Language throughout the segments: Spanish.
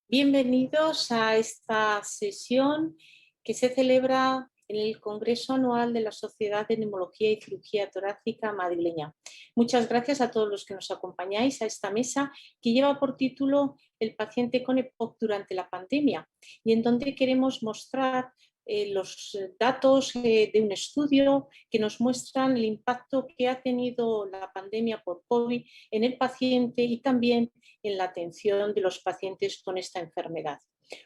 Bienvenidos a esta sesión que se celebra en el Congreso Anual de la Sociedad de Neumología y Cirugía Torácica madrileña. Muchas gracias a todos los que nos acompañáis a esta mesa que lleva por título El paciente con EPOC durante la pandemia y en donde queremos mostrar los datos de un estudio que nos muestran el impacto que ha tenido la pandemia por COVID en el paciente y también en la atención de los pacientes con esta enfermedad.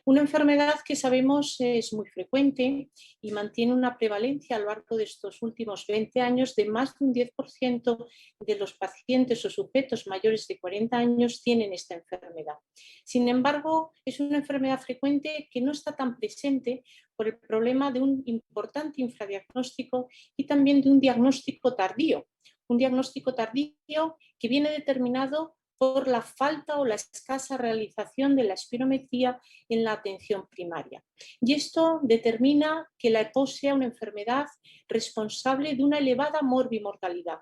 Una enfermedad que sabemos es muy frecuente y mantiene una prevalencia a lo largo de estos últimos 20 años de más de un 10% de los pacientes o sujetos mayores de 40 años tienen esta enfermedad. Sin embargo, es una enfermedad frecuente que no está tan presente por el problema de un importante infradiagnóstico y también de un diagnóstico tardío. Un diagnóstico tardío que viene determinado por la falta o la escasa realización de la espirometría en la atención primaria. Y esto determina que la EPOC sea una enfermedad responsable de una elevada morbimortalidad.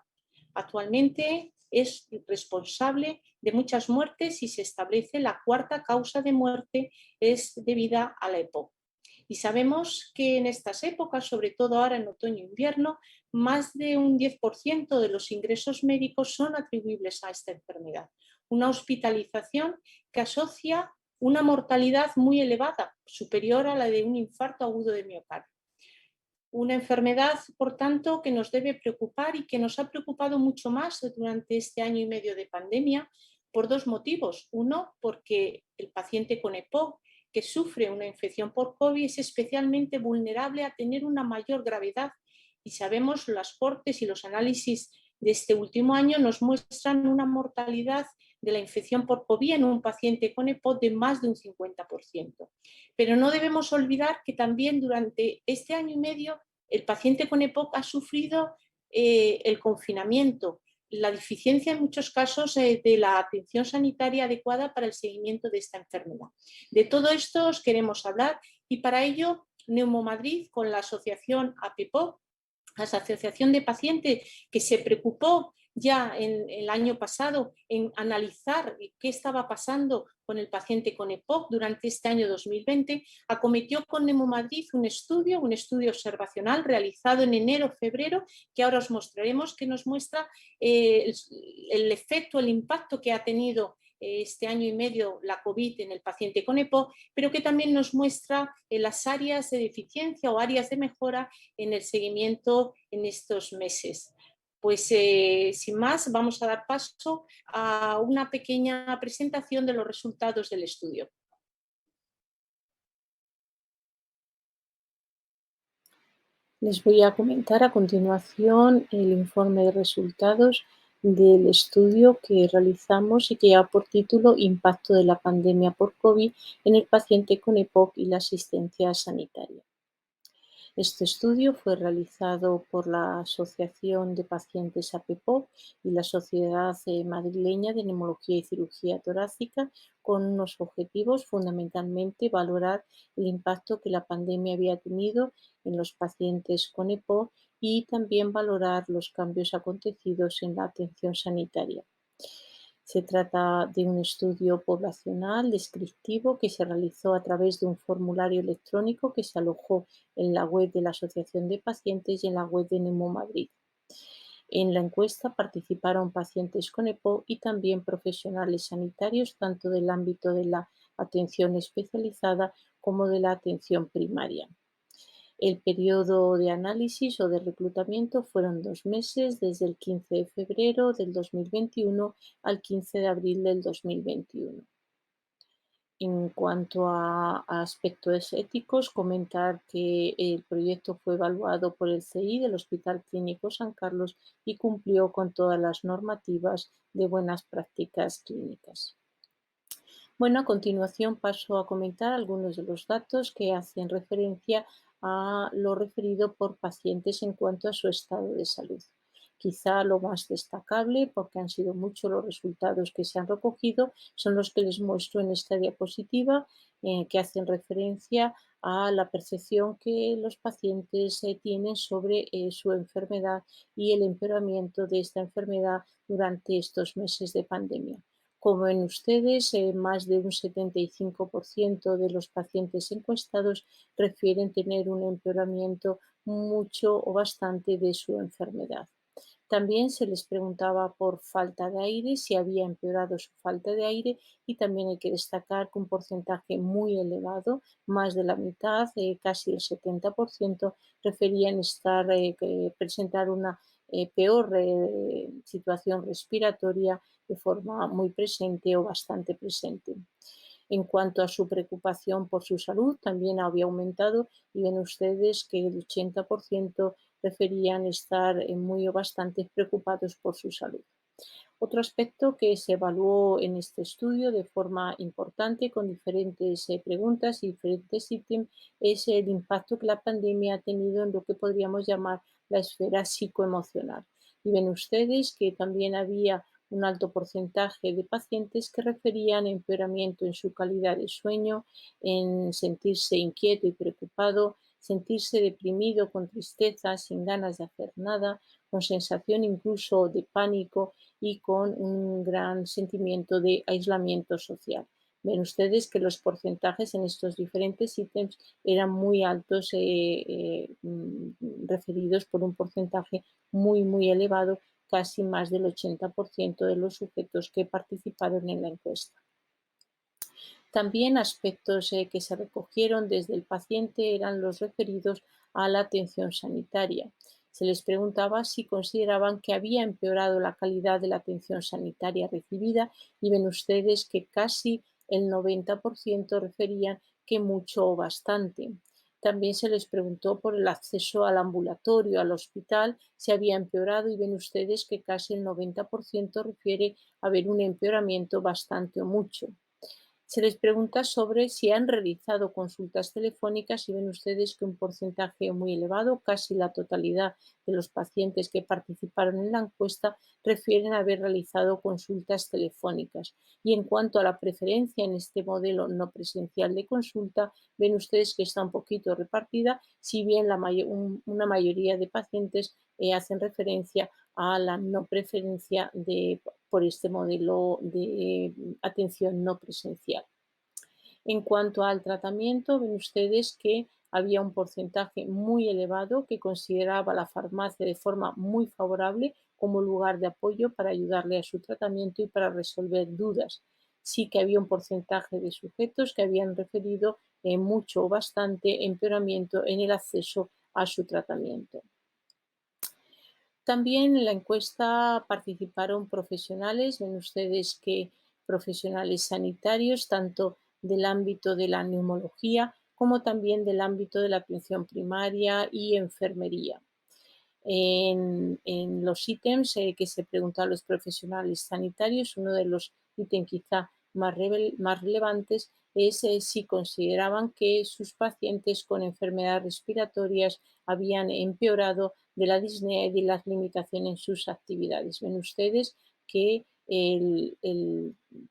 Actualmente es responsable de muchas muertes y se establece la cuarta causa de muerte es debida a la EPOC. Y sabemos que en estas épocas, sobre todo ahora en otoño e invierno, más de un 10% de los ingresos médicos son atribuibles a esta enfermedad. Una hospitalización que asocia una mortalidad muy elevada, superior a la de un infarto agudo de miocardio. Una enfermedad, por tanto, que nos debe preocupar y que nos ha preocupado mucho más durante este año y medio de pandemia por dos motivos. Uno, porque el paciente con EPOC que sufre una infección por COVID es especialmente vulnerable a tener una mayor gravedad y sabemos las cortes y los análisis de este último año nos muestran una mortalidad de la infección por COVID en un paciente con EPOC de más de un 50%. Pero no debemos olvidar que también durante este año y medio el paciente con EPOC ha sufrido el confinamiento, la deficiencia en muchos casos de la atención sanitaria adecuada para el seguimiento de esta enfermedad. De todo esto os queremos hablar y para ello Neumomadrid con la asociación APEPOC, la asociación de pacientes que se preocupó ya en el año pasado en analizar qué estaba pasando con el paciente con EPOC durante este año 2020, acometió con Neumomadrid un estudio observacional realizado en enero-febrero, que ahora os mostraremos, que nos muestra el efecto, el impacto que ha tenido este año y medio la COVID en el paciente con EPOC, pero que también nos muestra las áreas de deficiencia o áreas de mejora en el seguimiento en estos meses. Pues sin más, vamos a dar paso a una pequeña presentación de los resultados del estudio. Les voy a comentar a continuación el informe de resultados del estudio que realizamos y que lleva por título Impacto de la pandemia por COVID en el paciente con EPOC y la asistencia sanitaria. Este estudio fue realizado por la Asociación de Pacientes APEPOC y la Sociedad Madrileña de Neumología y Cirugía Torácica con unos objetivos, fundamentalmente valorar el impacto que la pandemia había tenido en los pacientes con EPOC y también valorar los cambios acontecidos en la atención sanitaria. Se trata de un estudio poblacional descriptivo que se realizó a través de un formulario electrónico que se alojó en la web de la Asociación de Pacientes y en la web de Neumomadrid. En la encuesta participaron pacientes con EPOC y también profesionales sanitarios, tanto del ámbito de la atención especializada como de la atención primaria. El periodo de análisis o de reclutamiento fueron 2 meses, desde el 15 de febrero del 2021 al 15 de abril del 2021. En cuanto a aspectos éticos, comentar que el proyecto fue evaluado por el CI del Hospital Clínico San Carlos y cumplió con todas las normativas de buenas prácticas clínicas. Bueno, a continuación paso a comentar algunos de los datos que hacen referencia a lo referido por pacientes en cuanto a su estado de salud. Quizá lo más destacable, porque han sido muchos los resultados que se han recogido, son los que les muestro en esta diapositiva, que hacen referencia a la percepción que los pacientes tienen sobre su enfermedad y el empeoramiento de esta enfermedad durante estos meses de pandemia. Como ven ustedes, más de un 75% de los pacientes encuestados refieren tener un empeoramiento mucho o bastante de su enfermedad. También se les preguntaba por falta de aire, si había empeorado su falta de aire, y también hay que destacar que un porcentaje muy elevado, más de la mitad, casi el 70%, referían presentar una peor situación respiratoria de forma muy presente o bastante presente. En cuanto a su preocupación por su salud, también había aumentado, y ven ustedes que el 80% referían estar muy o bastante preocupados por su salud. Otro aspecto que se evaluó en este estudio de forma importante con diferentes preguntas y diferentes ítems es el impacto que la pandemia ha tenido en lo que podríamos llamar la esfera psicoemocional. Y ven ustedes que también había un alto porcentaje de pacientes que referían empeoramiento en su calidad de sueño, en sentirse inquieto y preocupado, sentirse deprimido, con tristeza, sin ganas de hacer nada, con sensación incluso de pánico y con un gran sentimiento de aislamiento social. Ven ustedes que los porcentajes en estos diferentes ítems eran muy altos, referidos por un porcentaje muy elevado, casi más del 80% de los sujetos que participaron en la encuesta. También aspectos que se recogieron desde el paciente eran los referidos a la atención sanitaria. Se les preguntaba si consideraban que había empeorado la calidad de la atención sanitaria recibida, y ven ustedes que casi el 90% referían que mucho o bastante. También se les preguntó por el acceso al ambulatorio, al hospital, si había empeorado, y ven ustedes que casi el 90% refiere haber un empeoramiento bastante o mucho. Se les pregunta sobre si han realizado consultas telefónicas, y ven ustedes que un porcentaje muy elevado, casi la totalidad de los pacientes que participaron en la encuesta, refieren haber realizado consultas telefónicas. Y en cuanto a la preferencia en este modelo no presencial de consulta, ven ustedes que está un poquito repartida, si bien una mayoría de pacientes hacen referencia a la no preferencia por este modelo de atención no presencial. En cuanto al tratamiento, ven ustedes que había un porcentaje muy elevado que consideraba la farmacia de forma muy favorable como lugar de apoyo para ayudarle a su tratamiento y para resolver dudas. Sí que había un porcentaje de sujetos que habían referido mucho o bastante empeoramiento en el acceso a su tratamiento. También en la encuesta participaron profesionales, ven ustedes que profesionales sanitarios, tanto del ámbito de la neumología como también del ámbito de la atención primaria y enfermería. En los ítems que se preguntó a los profesionales sanitarios, uno de los ítems quizá más relevantes es si consideraban que sus pacientes con enfermedades respiratorias habían empeorado de la disnea y de las limitaciones en sus actividades. Ven ustedes que el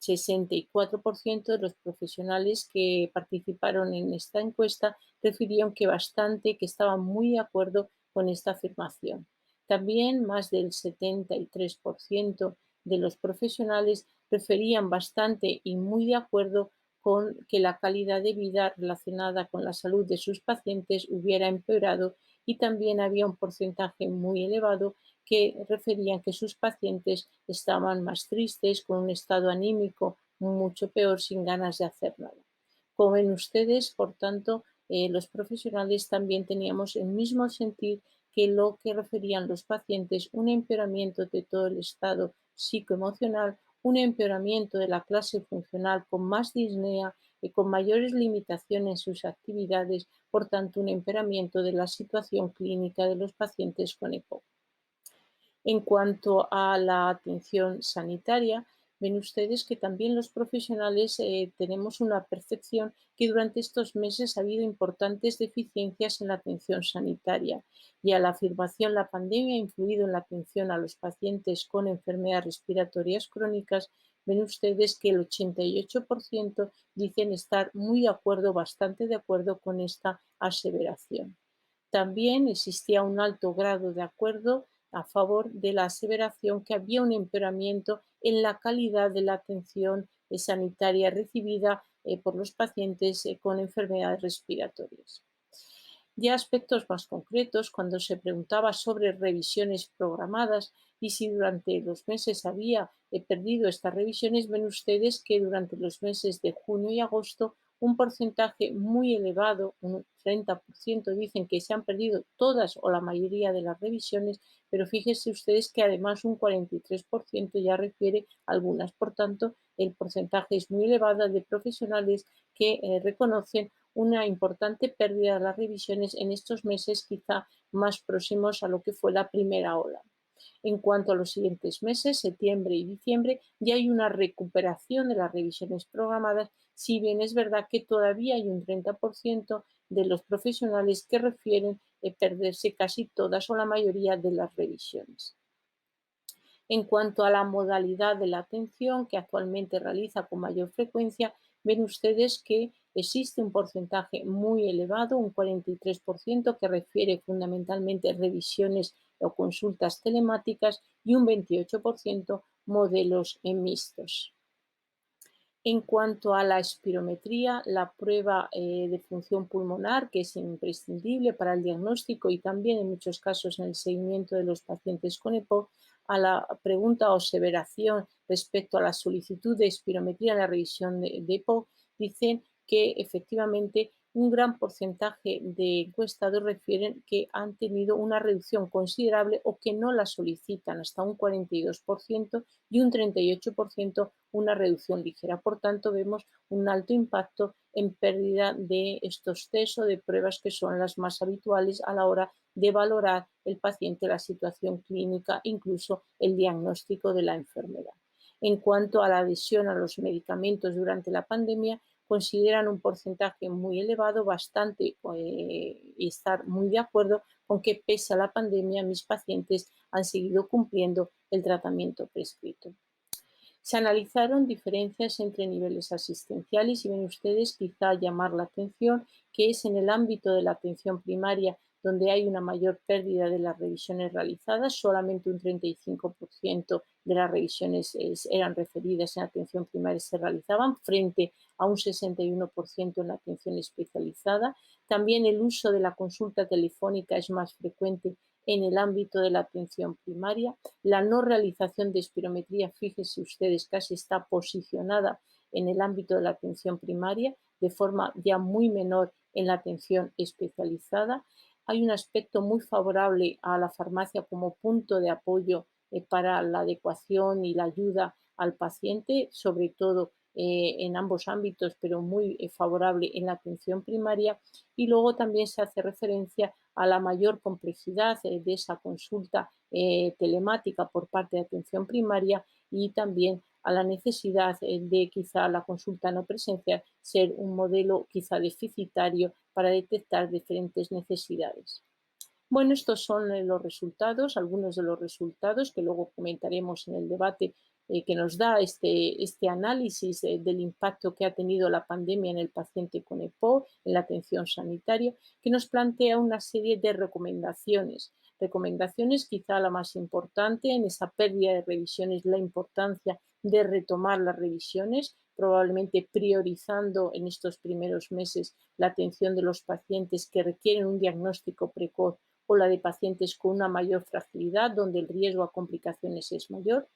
64% de los profesionales que participaron en esta encuesta refirieron que estaban muy de acuerdo con esta afirmación. También más del 73% de los profesionales referían bastante y muy de acuerdo con que la calidad de vida relacionada con la salud de sus pacientes hubiera empeorado, y también había un porcentaje muy elevado que referían que sus pacientes estaban más tristes, con un estado anímico mucho peor, sin ganas de hacer nada. Como ven ustedes, por tanto, los profesionales también teníamos el mismo sentir que lo que referían los pacientes, un empeoramiento de todo el estado psicoemocional, un empeoramiento de la clase funcional con más disnea y con mayores limitaciones en sus actividades, por tanto, un empeoramiento de la situación clínica de los pacientes con EPOC. En cuanto a la atención sanitaria, ven ustedes que también los profesionales tenemos una percepción que durante estos meses ha habido importantes deficiencias en la atención sanitaria, y a la afirmación la pandemia ha influido en la atención a los pacientes con enfermedades respiratorias crónicas. Ven ustedes que el 88% dicen estar muy de acuerdo, bastante de acuerdo con esta aseveración. También existía un alto grado de acuerdo a favor de la aseveración que había un empeoramiento en la calidad de la atención sanitaria recibida por los pacientes con enfermedades respiratorias. Ya aspectos más concretos, cuando se preguntaba sobre revisiones programadas y si durante los meses había perdido estas revisiones, ven ustedes que durante los meses de junio y agosto un porcentaje muy elevado, un 30%, dicen que se han perdido todas o la mayoría de las revisiones, pero fíjense ustedes que además un 43% ya refiere algunas. Por tanto, el porcentaje es muy elevado de profesionales que reconocen una importante pérdida de las revisiones en estos meses quizá más próximos a lo que fue la primera ola. En cuanto a los siguientes meses, septiembre y diciembre, ya hay una recuperación de las revisiones programadas, si bien es verdad que todavía hay un 30% de los profesionales que refieren perderse casi todas o la mayoría de las revisiones. En cuanto a la modalidad de la atención que actualmente realiza con mayor frecuencia, ven ustedes que existe un porcentaje muy elevado, un 43%, que refiere fundamentalmente revisiones o consultas telemáticas y un 28% modelos mixtos. En cuanto a la espirometría, la prueba de función pulmonar, que es imprescindible para el diagnóstico y también en muchos casos en el seguimiento de los pacientes con EPOC, a la pregunta o aseveración respecto a la solicitud de espirometría en la revisión de EPOC, dicen que efectivamente un gran porcentaje de encuestados refieren que han tenido una reducción considerable o que no la solicitan, hasta un 42%, y un 38% una reducción ligera. Por tanto, vemos un alto impacto en pérdida de estos test o de pruebas que son las más habituales a la hora de valorar el paciente, la situación clínica, incluso el diagnóstico de la enfermedad. En cuanto a la adhesión a los medicamentos durante la pandemia, consideran un porcentaje muy elevado, bastante, y estar muy de acuerdo con que pese a la pandemia mis pacientes han seguido cumpliendo el tratamiento prescrito. Se analizaron diferencias entre niveles asistenciales y ven ustedes quizá llamar la atención que es en el ámbito de la atención primaria donde hay una mayor pérdida de las revisiones realizadas, solamente un 35% de las revisiones eran referidas en atención primaria se realizaban frente a un 61% en la atención especializada. También el uso de la consulta telefónica es más frecuente en el ámbito de la atención primaria. La no realización de espirometría, fíjense ustedes, casi está posicionada en el ámbito de la atención primaria, de forma ya muy menor en la atención especializada. Hay un aspecto muy favorable a la farmacia como punto de apoyo para la adecuación y la ayuda al paciente, sobre todo en ambos ámbitos, pero muy favorable en la atención primaria. Y luego también se hace referencia a la mayor complejidad de esa consulta telemática por parte de atención primaria y también a la necesidad de quizá la consulta no presencial ser un modelo quizá deficitario para detectar diferentes necesidades. Bueno, estos son los resultados, algunos de los resultados que luego comentaremos en el debate que nos da este análisis del impacto que ha tenido la pandemia en el paciente con EPOC, en la atención sanitaria, que nos plantea una serie de recomendaciones. Recomendaciones, quizá la más importante en esa pérdida de revisiones, la importancia de retomar las revisiones, probablemente priorizando en estos primeros meses la atención de los pacientes que requieren un diagnóstico precoz o la de pacientes con una mayor fragilidad, donde el riesgo a complicaciones es mayor.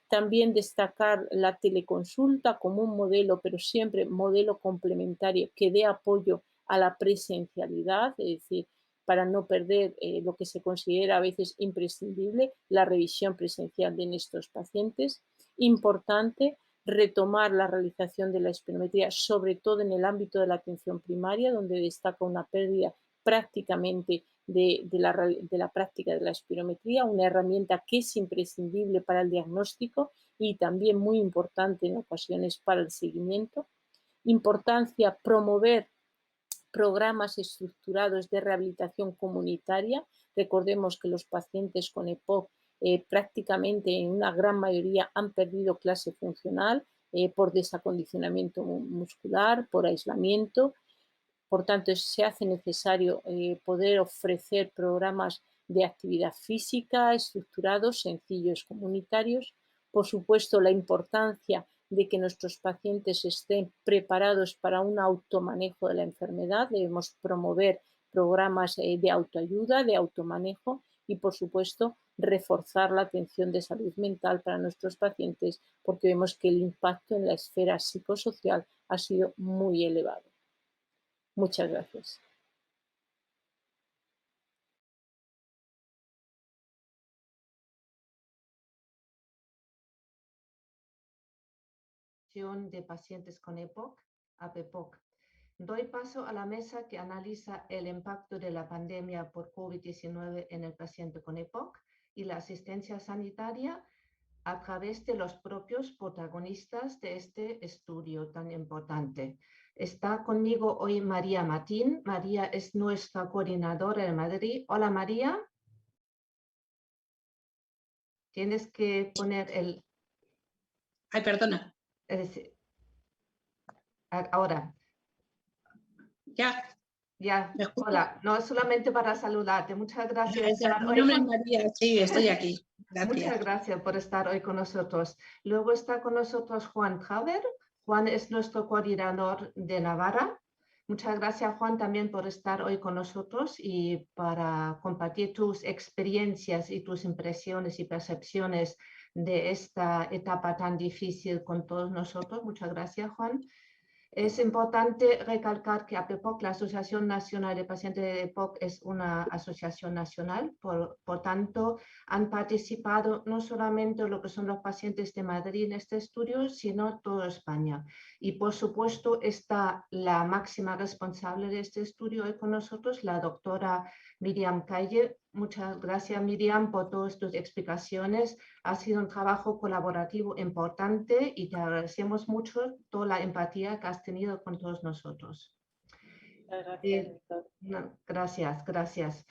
También destacar la teleconsulta como un modelo, pero siempre modelo complementario que dé apoyo a la presencialidad, es decir, para no perder lo que se considera a veces imprescindible, la revisión presencial de estos pacientes. Importante retomar la realización de la espirometría, sobre todo en el ámbito de la atención primaria, donde destaca una pérdida prácticamente de la práctica de la espirometría, una herramienta que es imprescindible para el diagnóstico y también muy importante en ocasiones para el seguimiento. Importancia promover programas estructurados de rehabilitación comunitaria. Recordemos que los pacientes con EPOC prácticamente en una gran mayoría han perdido clase funcional por desacondicionamiento muscular, por aislamiento. Por tanto, se hace necesario poder ofrecer programas de actividad física, estructurados, sencillos, comunitarios. Por supuesto, la importancia de que nuestros pacientes estén preparados para un automanejo de la enfermedad. Debemos promover programas de autoayuda, de automanejo y, por supuesto, reforzar la atención de salud mental para nuestros pacientes, porque vemos que el impacto en la esfera psicosocial ha sido muy elevado. Muchas gracias. De pacientes con EPOC, APEPOC. Doy paso a la mesa que analiza el impacto de la pandemia por COVID-19 en el paciente con EPOC y la asistencia sanitaria a través de los propios protagonistas de este estudio tan importante. Está conmigo hoy María Martín. María es nuestra coordinadora en Madrid. Hola, María. Tienes que poner el... Ay, perdona. Ahora. Ya, hola, no solamente para saludarte, muchas gracias. Mi nombre es María, sí, estoy aquí. Gracias. Muchas gracias por estar hoy con nosotros. Luego está con nosotros Juan Traver. Juan es nuestro coordinador de Navarra. Muchas gracias, Juan, también por estar hoy con nosotros y para compartir tus experiencias y tus impresiones y percepciones de esta etapa tan difícil con todos nosotros. Muchas gracias, Juan. Es importante recalcar que APEPOC, la Asociación Nacional de Pacientes de EPOC, es una asociación nacional, por tanto, han participado no solamente lo que son los pacientes de Madrid en este estudio, sino toda España. Y por supuesto está la máxima responsable de este estudio hoy con nosotros, la doctora Miriam Calle. Muchas gracias, Miriam, por todas tus explicaciones. Ha sido un trabajo colaborativo importante y te agradecemos mucho toda la empatía que has tenido con todos nosotros. Gracias, gracias.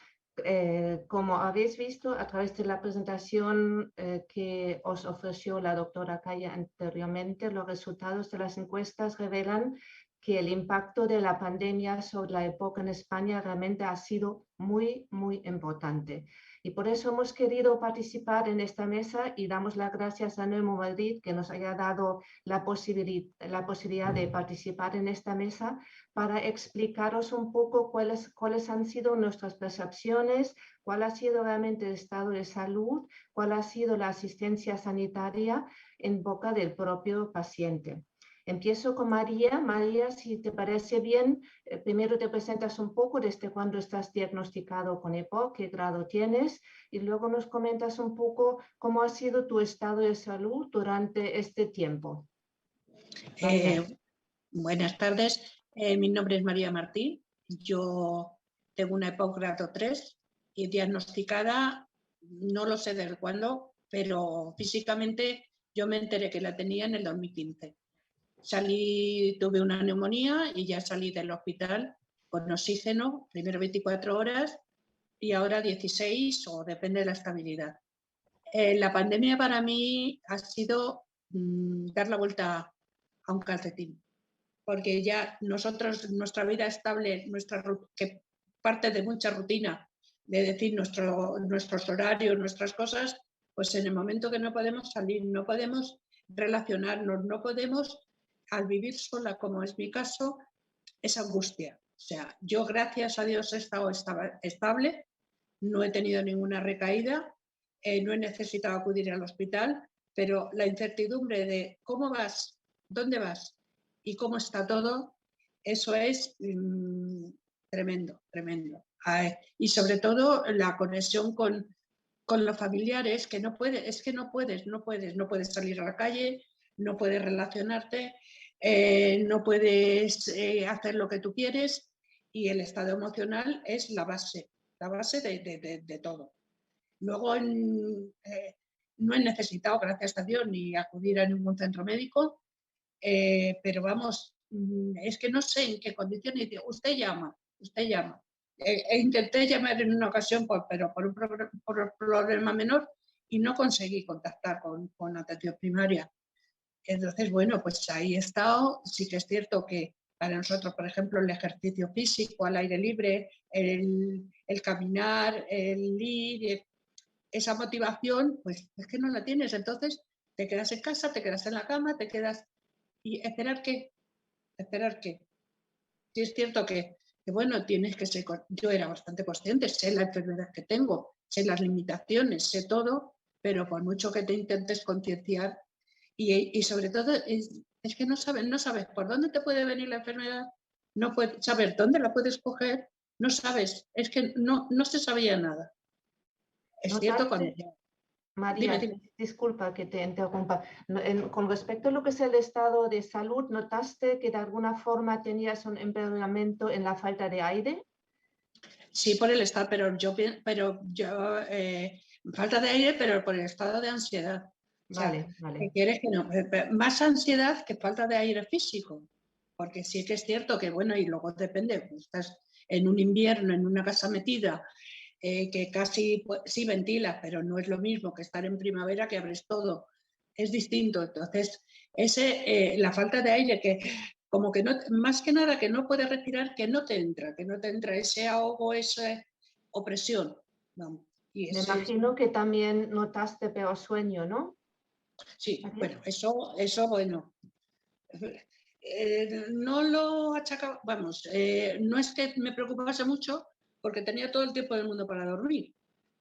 Como habéis visto a través de la presentación que os ofreció la doctora Calle anteriormente, los resultados de las encuestas revelan que el impacto de la pandemia sobre la EPOC en España realmente ha sido muy, muy importante. Y por eso hemos querido participar en esta mesa y damos las gracias a Neumo Madrid que nos haya dado la posibilidad de participar en esta mesa para explicaros un poco cuáles han sido nuestras percepciones, cuál ha sido realmente el estado de salud, cuál ha sido la asistencia sanitaria en boca del propio paciente. Empiezo con María. María, si te parece bien, primero te presentas un poco desde cuándo estás diagnosticado con EPOC, qué grado tienes, y luego nos comentas un poco cómo ha sido tu estado de salud durante este tiempo. Buenas tardes, mi nombre es María Martín, yo tengo una EPOC grado 3 y diagnosticada, no lo sé desde cuándo, pero físicamente yo me enteré que la tenía en el 2015. Tuve una neumonía y ya salí del hospital con oxígeno, primero 24 horas y ahora 16 o depende de la estabilidad. La pandemia para mí ha sido dar la vuelta a un calcetín, porque ya nuestra vida estable, que parte de mucha rutina, de decir nuestros horarios, nuestras cosas, pues en el momento que no podemos salir, no podemos relacionarnos, no podemos, al vivir sola, como es mi caso, es angustia. O sea, yo gracias a Dios he estado estable, no he tenido ninguna recaída, no he necesitado acudir al hospital, pero la incertidumbre de cómo vas, dónde vas y cómo está todo, eso es tremendo, tremendo. Y sobre todo la conexión con los familiares, que no puedes salir a la calle, no puedes relacionarte, no puedes hacer lo que tú quieres, y el estado emocional es la base de todo. Luego no he necesitado, gracias a Dios, ni acudir a ningún centro médico, pero vamos, es que no sé en qué condiciones. Usted llama. Intenté llamar en una ocasión, pero por un problema menor, y no conseguí contactar con atención primaria. Entonces, bueno, pues ahí he estado. Sí que es cierto que Para nosotros, por ejemplo, el ejercicio físico al aire libre, el caminar, el ir, esa motivación, pues es que no la tienes. Entonces te quedas en casa, te quedas en la cama, te quedas... ¿Y esperar qué? ¿Esperar qué? Sí es cierto que bueno, tienes que ser... Yo era bastante consciente, sé la enfermedad que tengo, sé las limitaciones, sé todo, pero por mucho que te intentes concienciar y sobre todo es que no sabes por dónde te puede venir la enfermedad, no puedes saber dónde la puedes coger, no sabes, es que no se sabía nada. Es cierto cuando... María, Dime. disculpa que te interrumpa. Con respecto a lo que es el estado de salud, ¿notaste que de alguna forma tenías un empeoramiento en la falta de aire? Sí, por el estado, pero yo falta de aire, pero por el estado de ansiedad. O sea, Vale, ¿qué vale. quieres que no? Más ansiedad que falta de aire físico. Porque sí que es cierto que, bueno, y luego depende, pues estás en un invierno, en una casa metida, que casi pues, sí ventilas, pero no es lo mismo que estar en primavera que abres todo. Es distinto. Entonces, la falta de aire que como que no, más que nada que no puedes respirar, que no te entra ese ahogo, esa opresión. Vamos. Y Me imagino que también notaste peor sueño, ¿no? sí, ¿María? bueno, eso bueno. No lo achacaba, vamos, no es que me preocupase mucho porque tenía todo el tiempo del mundo para dormir.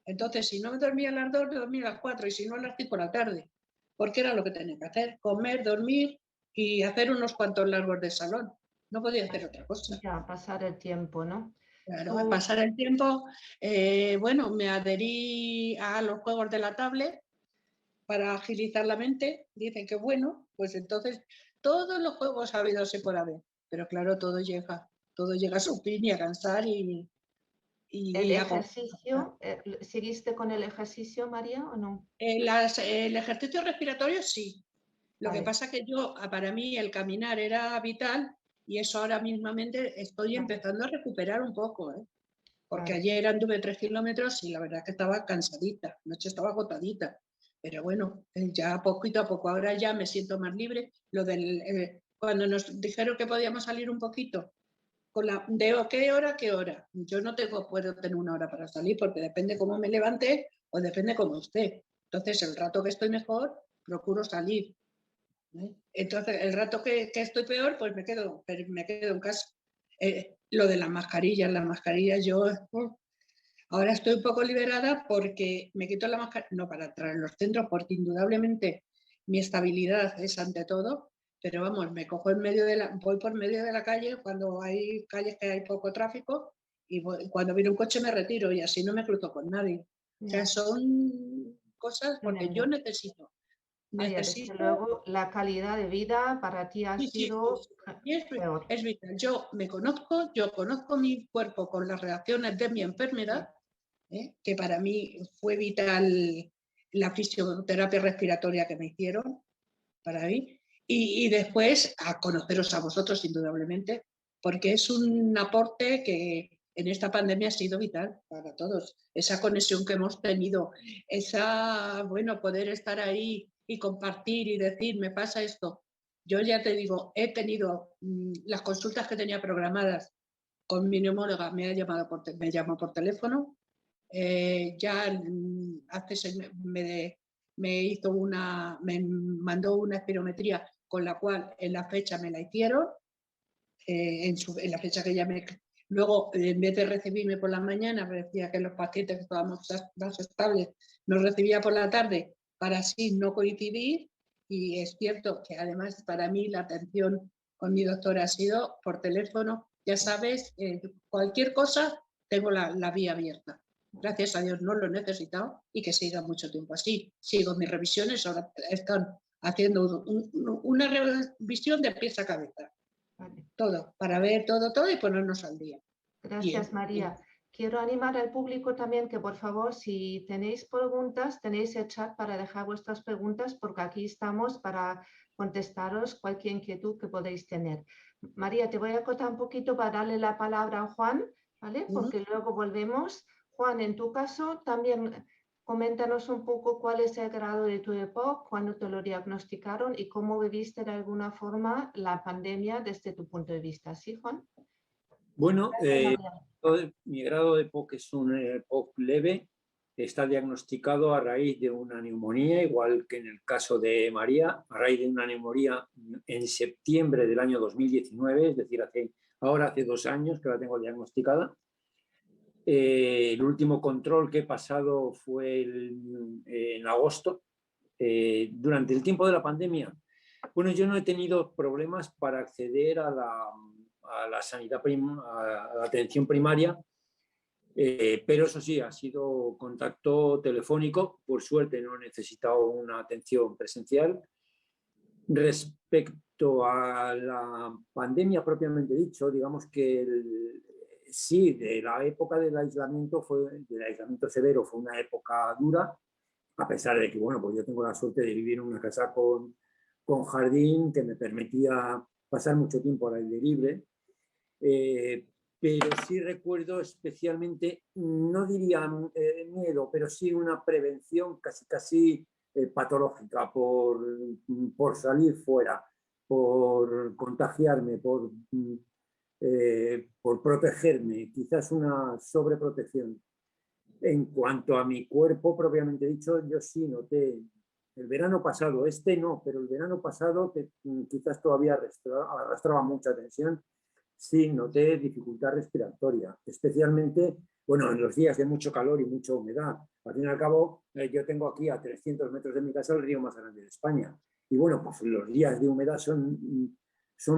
Entonces, si no me dormía a las 2, me dormía a las 4 y si no a las 5 de la tarde, porque era lo que tenía que hacer, comer, dormir y hacer unos cuantos largos de salón. No podía hacer otra cosa. Ya, pasar el tiempo, ¿no? Claro, pasar el tiempo, bueno, me adherí a los juegos de la tablet para agilizar la mente. Dicen que bueno, pues entonces todos los juegos habidos se puede haber, pero claro, todo llega a su fin y a cansar ¿El y hago. ejercicio, seguiste con el ejercicio, María, o no? El ejercicio respiratorio sí. Lo que Vale. pasa que para mí el caminar era vital y eso ahora mismamente estoy empezando a recuperar un poco, ¿eh? Porque Claro. ayer anduve 3 kilómetros y la verdad que estaba cansadita, anoche estaba agotadita. Pero bueno, ya poquito a poco, ahora ya me siento más libre. Cuando nos dijeron que podíamos salir un poquito, ¿de qué hora, qué hora? Yo no puedo tener una hora para salir porque depende cómo me levante o depende cómo esté. Entonces, el rato que estoy mejor, procuro salir. Entonces, el rato que estoy peor, pues me quedo en casa. Lo de las mascarillas, yo ahora estoy un poco liberada porque me quito la mascarilla, no para entrar en los centros, porque indudablemente mi estabilidad es ante todo, pero vamos, me cojo voy por medio de la calle cuando hay calles que hay poco tráfico y cuando viene un coche me retiro y así no me cruzo con nadie. O sea, Ya, son cosas porque yo tremendo. Vaya, desde necesito luego, la calidad de vida para ti ha sí, sí, sí, sido sí. Y peor. es vital. Yo conozco mi cuerpo con las reacciones de mi Sí. enfermedad, que para mí fue vital la fisioterapia respiratoria que me hicieron, para mí, y después a conoceros a vosotros, indudablemente, porque es un aporte que en esta pandemia ha sido vital para todos. Esa conexión que hemos tenido, bueno, poder estar ahí y compartir y decir, me pasa esto. Yo ya te digo, he tenido las consultas que tenía programadas con mi neumóloga, me llamó por teléfono, ya hace me mandó una espirometría con la cual en la fecha me la hicieron, en la fecha que ya me... Luego, en vez de recibirme por la mañana, me decía que los pacientes que estábamos más estables nos recibía por la tarde para así no coincidir. Y es cierto que además para mí la atención con mi doctora ha sido por teléfono. Ya sabes, cualquier cosa tengo la vía abierta. Gracias a Dios no lo he necesitado y que siga mucho tiempo así. Sigo mis revisiones, ahora están haciendo una revisión de pies a cabeza. Vale. Todo, para ver todo y ponernos al día. Gracias, Bien, María. bien. Quiero animar al público también que, por favor, si tenéis preguntas, tenéis el chat para dejar vuestras preguntas, porque aquí estamos para contestaros cualquier inquietud que podéis tener. María, te voy a acotar un poquito para darle la palabra a Juan, ¿vale? Porque luego volvemos. Juan, en tu caso, también Coméntanos un poco cuál es el grado de tu EPOC, cuándo te lo diagnosticaron y cómo viviste de alguna forma la pandemia desde tu punto de vista. ¿Sí, Juan? Bueno, mi grado de EPOC es un EPOC leve. Está diagnosticado a raíz de una neumonía, igual que en el caso de María, a raíz de una neumonía en septiembre del año 2019, es decir, hace 2 años que la tengo diagnosticada. El último control que he pasado fue en agosto, durante el tiempo de la pandemia. Bueno, yo no he tenido problemas para acceder a la sanidad, a la atención primaria, pero eso sí, ha sido contacto telefónico. Por suerte no he necesitado una atención presencial. Respecto a la pandemia propiamente dicho, digamos que sí, de la época del aislamiento severo fue una época dura, a pesar de que, bueno, pues yo tengo la suerte de vivir en una casa con jardín que me permitía pasar mucho tiempo al aire libre. Pero sí recuerdo especialmente, no diría miedo, pero sí una prevención casi patológica por salir fuera, por contagiarme, por protegerme, quizás una sobreprotección. En cuanto a mi cuerpo propiamente dicho, yo sí noté el verano pasado, no, pero el verano pasado, que quizás todavía arrastraba mucha tensión, sí noté dificultad respiratoria, especialmente, bueno, en los días de mucho calor y mucha humedad. Al fin y al cabo, yo tengo aquí a 300 metros de mi casa el río más grande de España. Y bueno, pues los días de humedad son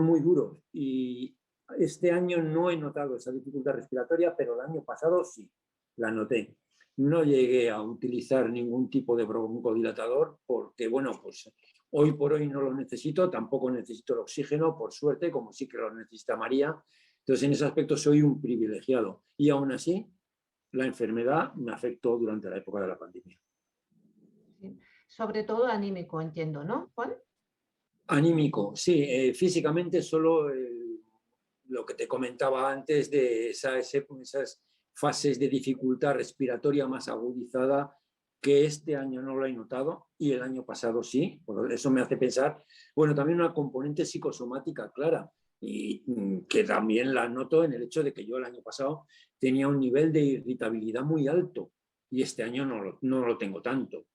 muy duros. Y este año no he notado esa dificultad respiratoria, pero el año pasado sí, la noté. No llegué a utilizar ningún tipo de broncodilatador porque, bueno, pues hoy por hoy no lo necesito, tampoco necesito el oxígeno, por suerte, como sí que lo necesita María. Entonces, en ese aspecto soy un privilegiado. Y aún así, la enfermedad me afectó durante la época de la pandemia. Sí. Sobre todo anímico, entiendo, ¿no, Juan? Anímico, sí. Físicamente solo lo que te comentaba antes de esas fases de dificultad respiratoria más agudizada, que este año no lo he notado y el año pasado sí. Por eso me hace pensar, bueno, también una componente psicosomática clara, y que también la noto en el hecho de que yo el año pasado tenía un nivel de irritabilidad muy alto y este año no lo tengo tanto.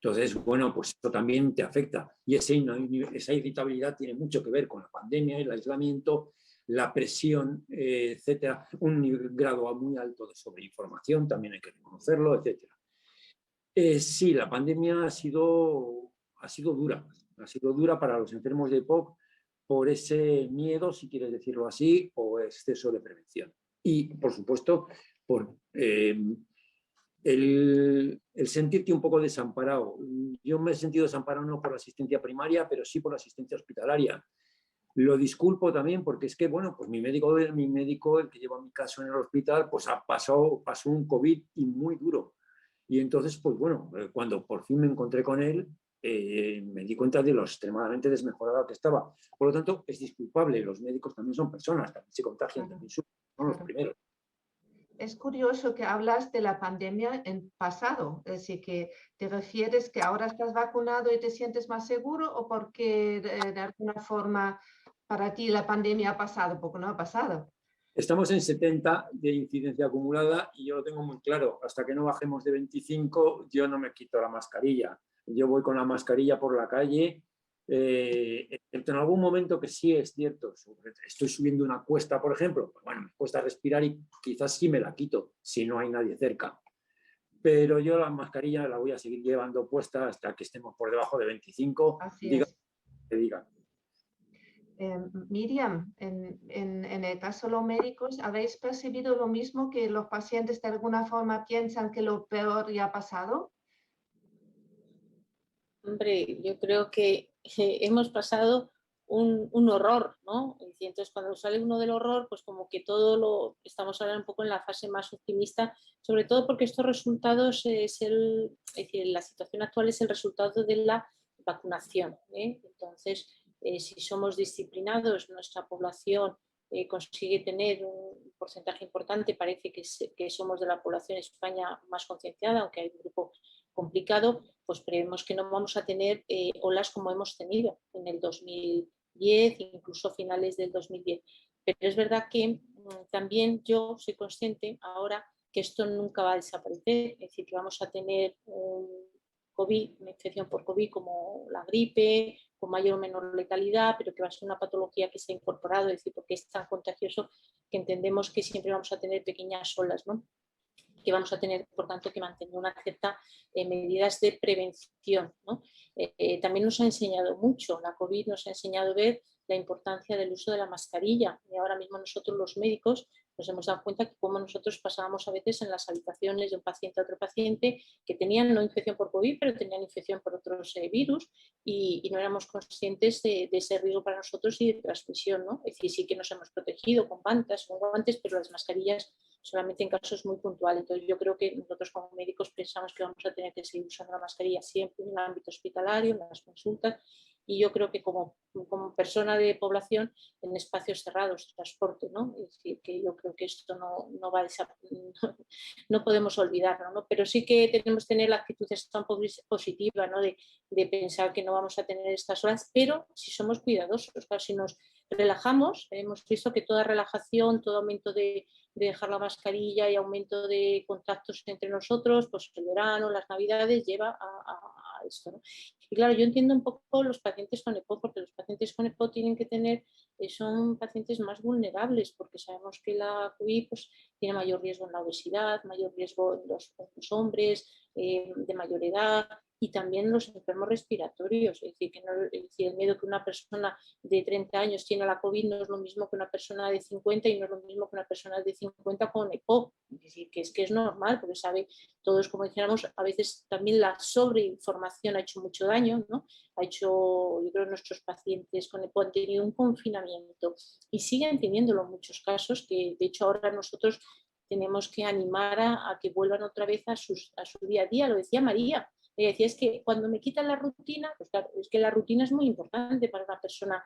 Entonces, bueno, pues eso también te afecta. Y esa irritabilidad tiene mucho que ver con la pandemia, el aislamiento, la presión, etcétera. Un grado muy alto de sobreinformación, también hay que reconocerlo, etcétera. Sí, la pandemia ha sido dura. Ha sido dura para los enfermos de EPOC por ese miedo, si quieres decirlo así, o exceso de prevención. Y, por supuesto, por el sentirte un poco desamparado. Yo me he sentido desamparado no por la asistencia primaria, pero sí por la asistencia hospitalaria. Lo disculpo también porque es que, bueno, pues mi médico, el que lleva mi caso en el hospital, pues pasó un COVID y muy duro. Y entonces, pues bueno, cuando por fin me encontré con él, me di cuenta de lo extremadamente desmejorado que estaba. Por lo tanto, es disculpable. Los médicos también son personas, también se contagian, también son los primeros. Es curioso que hablas de la pandemia en pasado, es decir, que te refieres que ahora estás vacunado y te sientes más seguro o porque de alguna forma para ti la pandemia ha pasado, porque no ha pasado. Estamos en 70 de incidencia acumulada y yo lo tengo muy claro, hasta que no bajemos de 25 yo no me quito la mascarilla. Yo voy con la mascarilla por la calle, en algún momento que sí es cierto, estoy subiendo una cuesta, por ejemplo, pues bueno, me cuesta respirar y quizás sí me la quito si no hay nadie cerca. Pero yo la mascarilla la voy a seguir llevando puesta hasta que estemos por debajo de 25, diga que diga. Miriam, en el caso de los médicos, ¿habéis percibido lo mismo, que los pacientes de alguna forma piensan que lo peor ya ha pasado? Hombre, yo creo que hemos pasado un horror, ¿no? Y entonces cuando sale uno del horror, pues como que estamos ahora un poco en la fase más optimista, sobre todo porque estos resultados es decir, la situación actual es el resultado de la vacunación, ¿eh? Entonces, si somos disciplinados, nuestra población consigue tener un porcentaje importante, parece que somos de la población en España más concienciada, aunque hay un grupo complicado, pues prevemos que no vamos a tener olas como hemos tenido en el 2010, incluso finales del 2010. Pero es verdad que también yo soy consciente ahora que esto nunca va a desaparecer, es decir, que vamos a tener COVID, una infección por COVID como la gripe, con mayor o menor letalidad, pero que va a ser una patología que se ha incorporado, es decir, porque es tan contagioso que entendemos que siempre vamos a tener pequeñas olas, ¿no? Que vamos a tener, por tanto, que mantener una cierta medidas de prevención, ¿no? También nos ha enseñado mucho, la COVID nos ha enseñado a ver la importancia del uso de la mascarilla, y ahora mismo nosotros los médicos nos hemos dado cuenta que como nosotros pasábamos a veces en las habitaciones de un paciente a otro paciente que tenían no infección por COVID, pero tenían infección por otros virus y no éramos conscientes de ese riesgo para nosotros y de transmisión, ¿no? Es decir, sí que nos hemos protegido con mantas, con guantes, pero las mascarillas solamente en casos muy puntuales. Entonces yo creo que nosotros como médicos pensamos que vamos a tener que seguir usando la mascarilla siempre en el ámbito hospitalario, en las consultas, y yo creo que como persona de población en espacios cerrados, transporte, ¿no? Es decir, que yo creo que esto no va a no podemos olvidarlo, ¿no? Pero sí que tenemos que tener la actitud tan positiva, ¿no? De pensar que no vamos a tener estas horas, pero si somos cuidadosos, claro, si nos relajamos, hemos visto que toda relajación, todo aumento de dejar la mascarilla y aumento de contactos entre nosotros, pues el verano, las navidades, lleva a esto, ¿no? Y claro, yo entiendo un poco los pacientes con EPO, porque los pacientes con EPO tienen que tener, son pacientes más vulnerables, porque sabemos que la COVID pues, tiene mayor riesgo en la obesidad, mayor riesgo en los hombres de mayor edad, y también los enfermos respiratorios, es decir, el miedo que una persona de 30 años tiene a la COVID no es lo mismo que una persona de 50 y no es lo mismo que una persona de 50 con EPOC, es decir, que es normal, porque sabe, todos como dijéramos, a veces también la sobreinformación ha hecho mucho daño, ¿no? Yo creo que nuestros pacientes con EPOC han tenido un confinamiento y siguen teniéndolo en muchos casos, que de hecho ahora nosotros tenemos que animar a que vuelvan otra vez a su día a día, lo decía María. Le decía, es que cuando me quitan la rutina, pues claro, es que la rutina es muy importante para una persona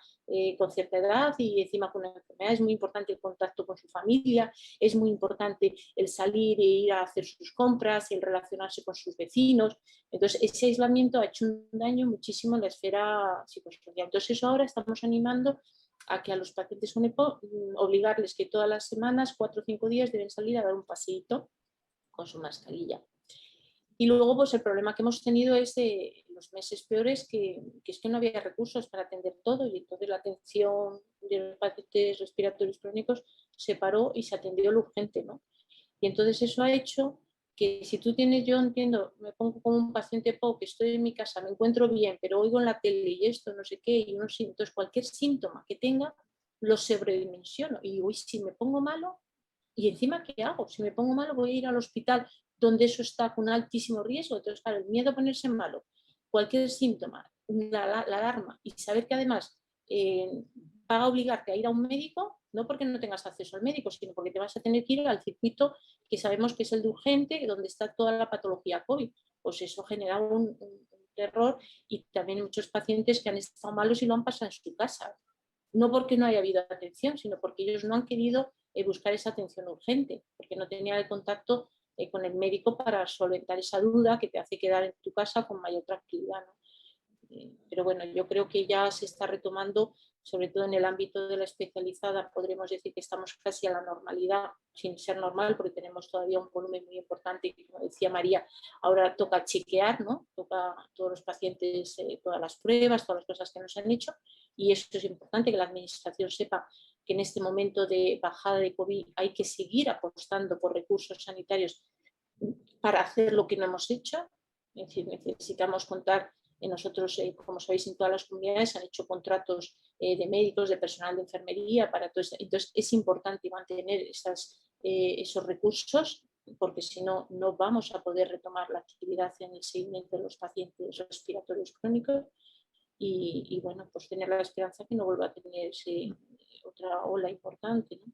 con cierta edad y encima con una enfermedad, es muy importante el contacto con su familia, es muy importante el salir e ir a hacer sus compras, el relacionarse con sus vecinos. Entonces, ese aislamiento ha hecho un daño muchísimo en la esfera psicosocial. Entonces, eso ahora estamos animando a que a los pacientes con EPO obligarles que todas las semanas, 4 o 5 días, deben salir a dar un paseíto con su mascarilla. Y luego pues el problema que hemos tenido es de los meses peores que es que no había recursos para atender todo y entonces la atención de los pacientes respiratorios crónicos se paró y se atendió lo urgente, ¿no? Y entonces eso ha hecho que si tú tienes, yo entiendo, me pongo como un paciente POC, estoy en mi casa, me encuentro bien, pero oigo en la tele y esto, no sé qué, y no sé, entonces cualquier síntoma que tenga lo sobredimensiono y digo, si me pongo malo, ¿y encima qué hago? Si me pongo malo voy a ir al hospital donde eso está con altísimo riesgo. Entonces, claro, el miedo a ponerse malo, cualquier síntoma, la alarma y saber que además va a obligarte a ir a un médico, no porque no tengas acceso al médico, sino porque te vas a tener que ir al circuito que sabemos que es el de urgente, donde está toda la patología COVID. Pues eso genera un terror y también muchos pacientes que han estado malos y lo han pasado en su casa. No porque no haya habido atención, sino porque ellos no han querido buscar esa atención urgente, porque no tenían el contacto con el médico para solventar esa duda que te hace quedar en tu casa con mayor tranquilidad, ¿no? Pero bueno, yo creo que ya se está retomando, sobre todo en el ámbito de la especializada, podremos decir que estamos casi a la normalidad, sin ser normal, porque tenemos todavía un volumen muy importante, y como decía María, ahora toca chequear, ¿no? Toca a todos los pacientes, todas las pruebas, todas las cosas que nos han hecho, y eso es importante, que la administración sepa que en este momento de bajada de COVID hay que seguir apostando por recursos sanitarios para hacer lo que no hemos hecho, es decir, necesitamos contar. Nosotros, como sabéis, en todas las comunidades se han hecho contratos de médicos, de personal de enfermería, para todo esto. Entonces es importante mantener esos recursos, porque si no, no vamos a poder retomar la actividad en el seguimiento de los pacientes respiratorios crónicos y bueno, pues tener la esperanza que no vuelva a tener otra ola importante, ¿no?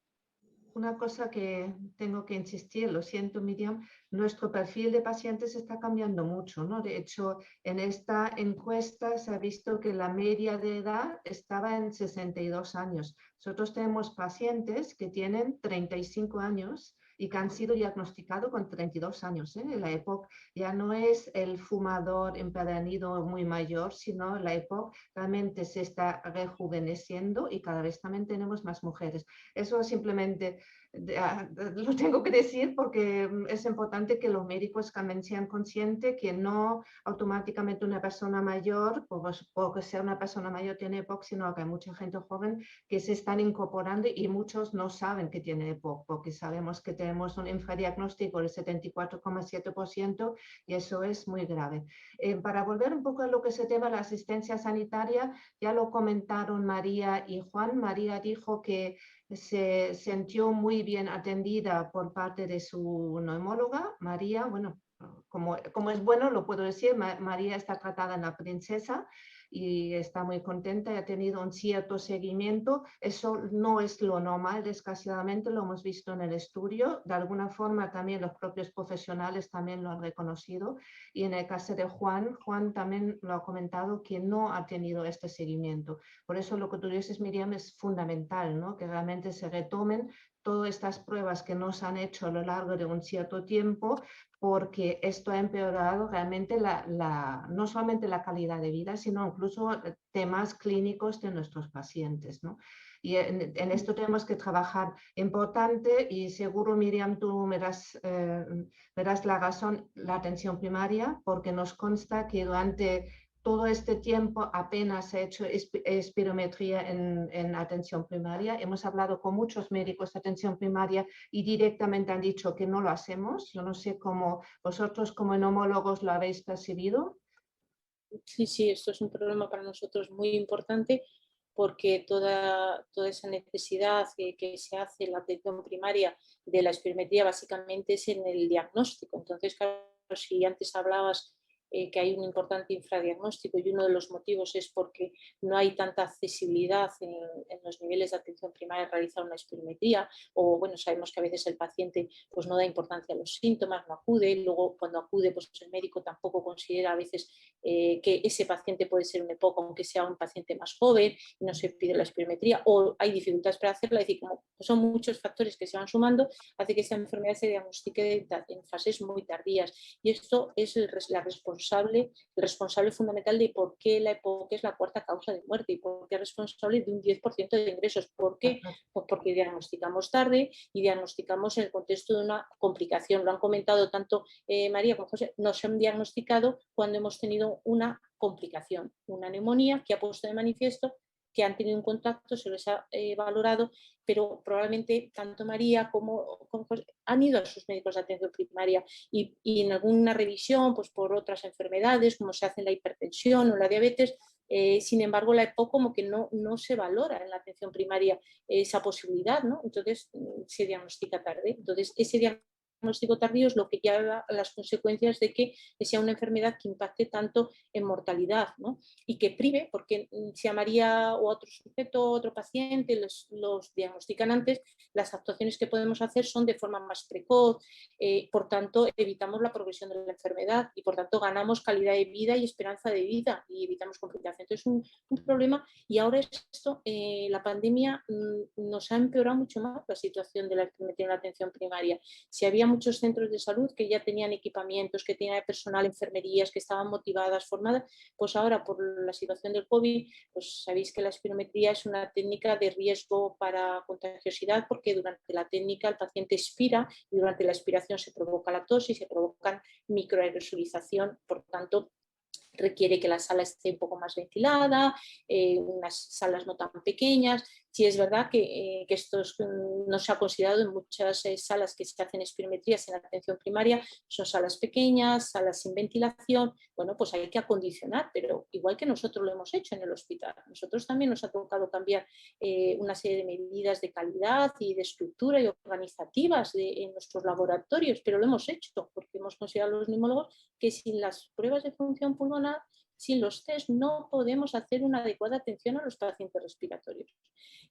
Una cosa que tengo que insistir, lo siento Miriam, nuestro perfil de pacientes está cambiando mucho, ¿no? De hecho, en esta encuesta se ha visto que la media de edad estaba en 62 años. Nosotros tenemos pacientes que tienen 35 años y que han sido diagnosticados con 32 años. La EPOC ya no es el fumador empedernido muy mayor, sino la EPOC realmente se está rejuveneciendo y cada vez también tenemos más mujeres. Eso simplemente lo tengo que decir porque es importante que los médicos también sean conscientes que no automáticamente una persona mayor, porque sea una persona mayor tiene EPOC, sino que hay mucha gente joven que se están incorporando y muchos no saben que tiene EPOC, porque sabemos que tenemos un infradiagnóstico del 74,7% y eso es muy grave. Para volver un poco a lo que se tema la asistencia sanitaria, ya lo comentaron María y Juan. María dijo que se sintió muy bien atendida por parte de su neumóloga. María, bueno, como es bueno, lo puedo decir, María está tratada en La Princesa y está muy contenta y ha tenido un cierto seguimiento. Eso no es lo normal, desgraciadamente, lo hemos visto en el estudio. De alguna forma también los propios profesionales también lo han reconocido. Y en el caso de Juan también lo ha comentado que no ha tenido este seguimiento. Por eso lo que tú dices, Miriam, es fundamental, ¿no? Que realmente se retomen todas estas pruebas que nos han hecho a lo largo de un cierto tiempo, porque esto ha empeorado realmente no solamente la calidad de vida, sino incluso temas clínicos de nuestros pacientes, ¿no? Y en esto tenemos que trabajar importante y seguro, Miriam, tú me verás la razón, la atención primaria, porque nos consta que durante todo este tiempo apenas se ha hecho espirometría en atención primaria. Hemos hablado con muchos médicos de atención primaria y directamente han dicho que no lo hacemos. Yo no sé cómo vosotros como neumólogos lo habéis percibido. Sí, sí, esto es un problema para nosotros muy importante porque toda esa necesidad que se hace en la atención primaria de la espirometría básicamente es en el diagnóstico. Entonces, claro, si antes hablabas que hay un importante infradiagnóstico y uno de los motivos es porque no hay tanta accesibilidad en los niveles de atención primaria a realizar una espirometría, o bueno, sabemos que a veces el paciente pues no da importancia a los síntomas, no acude, y luego cuando acude pues el médico tampoco considera a veces que ese paciente puede ser un EPOC aunque sea un paciente más joven y no se pide la espirometría, o hay dificultades para hacerla, es decir, como son muchos factores que se van sumando, hace que esta enfermedad se diagnostique en fases muy tardías, y esto es el responsable fundamental de por qué la EPOC es la cuarta causa de muerte y por qué es responsable de un 10% de ingresos. ¿Por qué? Pues porque diagnosticamos tarde y diagnosticamos en el contexto de una complicación. Lo han comentado tanto María como José, nos han diagnosticado cuando hemos tenido una complicación, una neumonía que ha puesto de manifiesto que han tenido un contacto, se les ha valorado, pero probablemente tanto María como José han ido a sus médicos de atención primaria y en alguna revisión pues por otras enfermedades, como se hace en la hipertensión o la diabetes, sin embargo la EPOC como que no se valora en la atención primaria esa posibilidad, ¿no? Entonces se diagnostica tarde. Entonces ese diagnóstico tardío es lo que lleva a las consecuencias de que sea una enfermedad que impacte tanto en mortalidad, ¿no? Y que prive, porque si a María o a otro sujeto, otro paciente los diagnostican antes, las actuaciones que podemos hacer son de forma más precoz, por tanto evitamos la progresión de la enfermedad y por tanto ganamos calidad de vida y esperanza de vida y evitamos complicaciones. Entonces es un problema, y ahora esto, la pandemia nos ha empeorado mucho más la situación de la enfermedad en la atención primaria. Si había muchos centros de salud que ya tenían equipamientos, que tenían personal, enfermerías, que estaban motivadas, formadas, pues ahora por la situación del COVID, pues sabéis que la espirometría es una técnica de riesgo para contagiosidad porque durante la técnica el paciente expira y durante la expiración se provoca la tos y se provoca microaerosolización, por tanto requiere que la sala esté un poco más ventilada, unas salas no tan pequeñas. Sí es verdad que esto no se ha considerado en muchas salas que se hacen espirometrías en atención primaria, son salas pequeñas, salas sin ventilación. Bueno, pues hay que acondicionar, pero igual que nosotros lo hemos hecho en el hospital. Nosotros también nos ha tocado cambiar una serie de medidas de calidad y de estructura y organizativas en nuestros laboratorios, pero lo hemos hecho porque hemos considerado los neumólogos que sin las pruebas de función pulmonar, sin los test, no podemos hacer una adecuada atención a los pacientes respiratorios.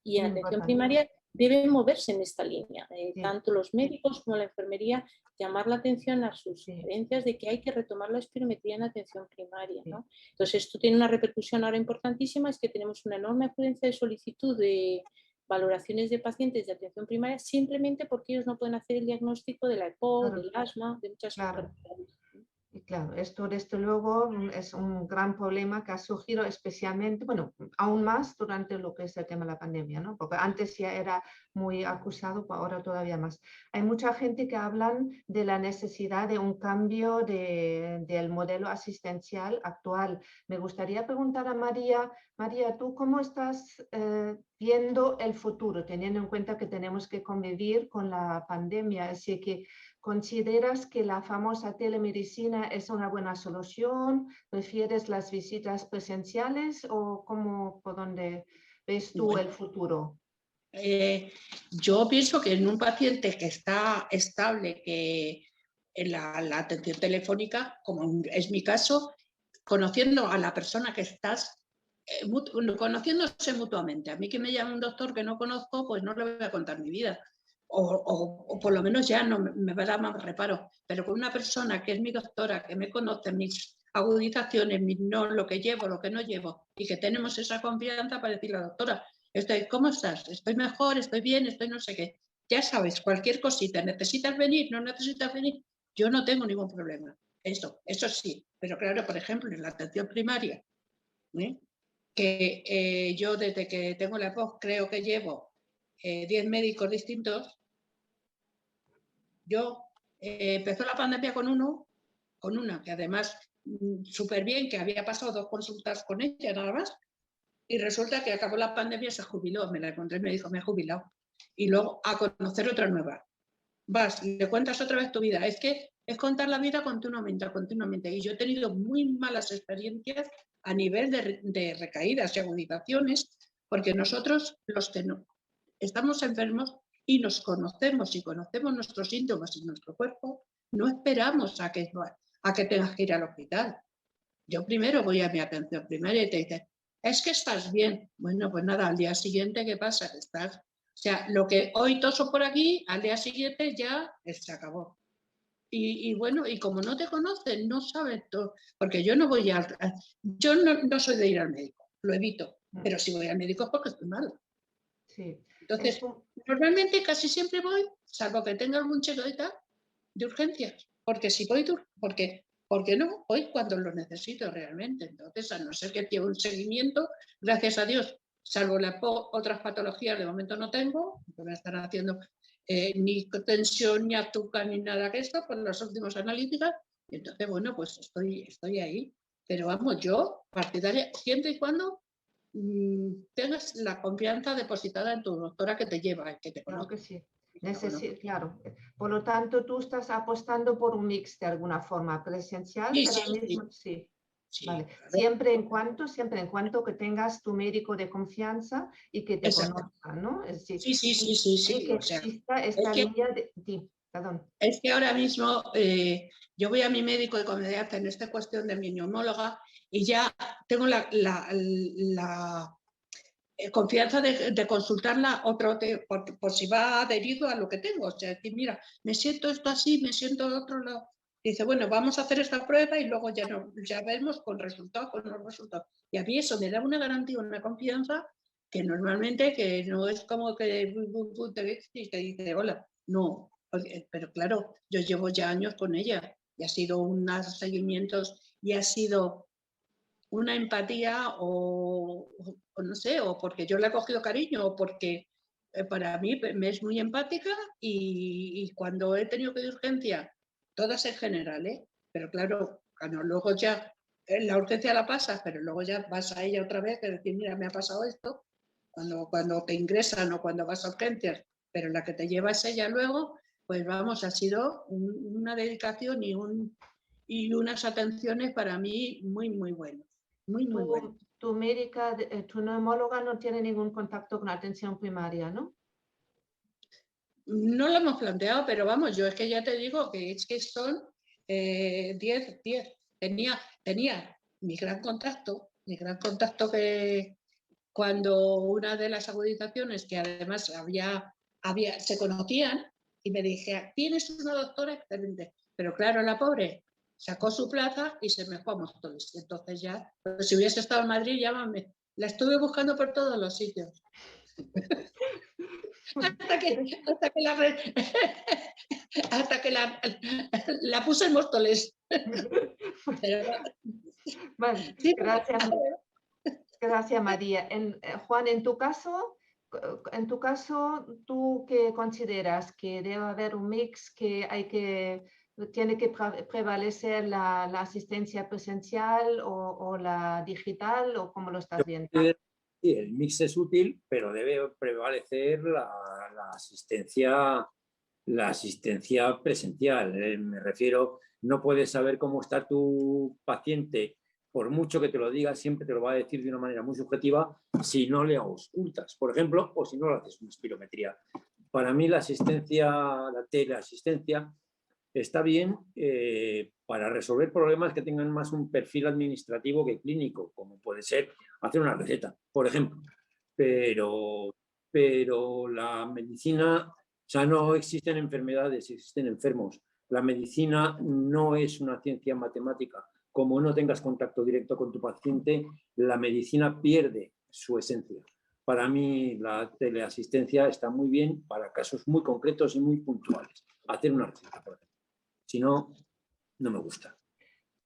Y en atención primaria debe moverse en esta línea, tanto los médicos como la enfermería, llamar la atención a sus sugerencias de que hay que retomar la espirometría en atención primaria, ¿no? Entonces esto tiene una repercusión ahora importantísima, es que tenemos una enorme afluencia de solicitud de valoraciones de pacientes de atención primaria simplemente porque ellos no pueden hacer el diagnóstico de la EPOC, Claro. del asma, de muchas Claro. enfermedades. Y claro, esto desde luego es un gran problema que ha surgido especialmente, bueno, aún más durante lo que es el tema de la pandemia, ¿no? Porque antes ya era muy acusado, pero ahora todavía más. Hay mucha gente que hablan de la necesidad de un cambio del modelo asistencial actual. Me gustaría preguntar a María, María, ¿tú cómo estás viendo el futuro, teniendo en cuenta que tenemos que convivir con la pandemia? Así que, ¿consideras que la famosa telemedicina es una buena solución? ¿Prefieres las visitas presenciales o cómo, por dónde ves tú el futuro? Yo pienso que en un paciente que está estable, que en la atención telefónica, como es mi caso, conociendo a la persona que estás, conociéndose mutuamente. A mí que me llama un doctor que no conozco, pues no le voy a contar mi vida. O por lo menos ya no me va a dar más reparo. Pero con una persona que es mi doctora, que me conoce mis agudizaciones, lo que llevo, lo que no llevo, y que tenemos esa confianza para decirle a la doctora, ¿cómo estás? Estoy mejor, estoy bien, estoy no sé qué. Ya sabes, cualquier cosita, ¿necesitas venir? ¿No necesitas venir? Yo no tengo ningún problema. Eso sí. Pero claro, por ejemplo, en la atención primaria, que yo desde que tengo la EPOC creo que llevo 10 médicos distintos. Yo empezó la pandemia con una que además súper bien, que había pasado 2 consultas con ella nada más, y resulta que acabó la pandemia y se jubiló. Me la encontré y me dijo, me he jubilado. Y luego a conocer otra nueva. Vas, le cuentas otra vez tu vida. Es que es contar la vida continuamente, continuamente. Y yo he tenido muy malas experiencias a nivel de recaídas y agudizaciones, porque nosotros, los que no estamos enfermos y nos conocemos y conocemos nuestros síntomas y nuestro cuerpo, no esperamos a que tengas que ir al hospital. Yo primero voy a mi atención primaria y te dicen, es que estás bien. Bueno, pues nada, al día siguiente, ¿qué pasa? Estás... O sea, lo que hoy toso por aquí, al día siguiente ya se acabó. Y bueno, y como no te conocen, no saben todo, porque yo no voy yo no soy de ir al médico, lo evito, pero si voy al médico es porque estoy mal. Sí. Entonces, normalmente casi siempre voy, salvo que tenga algún chequeo de urgencias, porque si voy, porque no, voy cuando lo necesito realmente. Entonces, a no ser que lleve un seguimiento, gracias a Dios, salvo otras patologías, de momento no tengo, que me están haciendo ni tensión, ni azúcar, ni nada que esto, por las últimas analíticas, y entonces, bueno, pues estoy ahí. Pero vamos, yo, partidaria, siempre y cuando tengas la confianza depositada en tu doctora que te lleva, que te Claro conoce. que sí. Claro. Por lo tanto, tú estás apostando por un mix de alguna forma, presencial, Sí, pero sí, al mismo sí. sí, Vale. claro. Siempre en cuanto que tengas tu médico de confianza y que te Exacto. conozca, ¿no? Es decir, Sí. que O sea, exista esta línea de... Sí, perdón. es que ahora mismo yo voy a mi médico de confianza en esta cuestión de mi neumóloga y ya tengo la confianza de consultarla por si va adherido a lo que tengo. O sea, decir, mira, me siento esto así, me siento de otro lado. Dice, bueno, vamos a hacer esta prueba y luego ya vemos con resultados, con los resultados. Y a mí eso me da una garantía, una confianza que normalmente que no es como que te dice, hola, no. Pero claro, yo llevo ya años con ella y ha sido unos seguimientos y ha sido una empatía o no sé, o porque yo le he cogido cariño o porque para mí me es muy empática y cuando he tenido que ir de urgencia, todas en general, pero claro, luego ya la urgencia la pasas, pero luego ya vas a ella otra vez y decir, mira, me ha pasado esto, cuando te ingresan o cuando vas a urgencias, pero la que te lleva es ella luego, pues vamos, ha sido una dedicación y unas atenciones para mí muy, muy buenas. Muy bueno. Tu médica, tu neumóloga no tiene ningún contacto con la atención primaria, ¿no? No lo hemos planteado, pero vamos, yo es que ya te digo que es que son 10. Tenía mi gran contacto que cuando una de las agudizaciones, que además se conocían, y me dije, tienes una doctora excelente, pero claro, la pobre sacó su plaza y se me fue a Móstoles. Entonces ya, pues si hubiese estado en Madrid, llámame. La estuve buscando por todos los sitios. hasta que la puse en Móstoles. Vale, Sí, gracias María. Juan, en tu caso, ¿tú qué consideras? ¿Que debe haber un mix, tiene que prevalecer la asistencia presencial o la digital, o cómo lo estás viendo? Sí, el mix es útil, pero debe prevalecer la asistencia presencial. Me refiero, no puedes saber cómo está tu paciente, por mucho que te lo diga, siempre te lo va a decir de una manera muy subjetiva si no le auscultas, por ejemplo, o si no le haces una espirometría. Para mí la teleasistencia está bien para resolver problemas que tengan más un perfil administrativo que clínico, como puede ser hacer una receta, por ejemplo. Pero la medicina, o sea, no existen enfermedades, existen enfermos. La medicina no es una ciencia matemática. Como no tengas contacto directo con tu paciente, la medicina pierde su esencia. Para mí la teleasistencia está muy bien para casos muy concretos y muy puntuales. Hacer una receta, por ejemplo. Si no, no me gusta.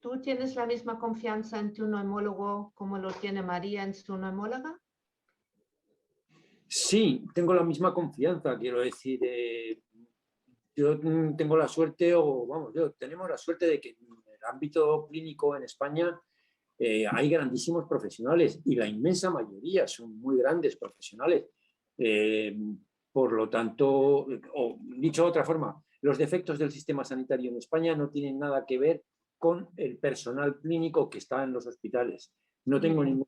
¿Tú tienes la misma confianza en tu neumólogo como lo tiene María en su neumóloga? Sí, tengo la misma confianza, quiero decir. Yo tengo la suerte, tenemos la suerte de que en el ámbito clínico en España hay grandísimos profesionales y la inmensa mayoría son muy grandes profesionales. Por lo tanto, o dicho de otra forma, los defectos del sistema sanitario en España no tienen nada que ver con el personal clínico que está en los hospitales. No tengo ningún...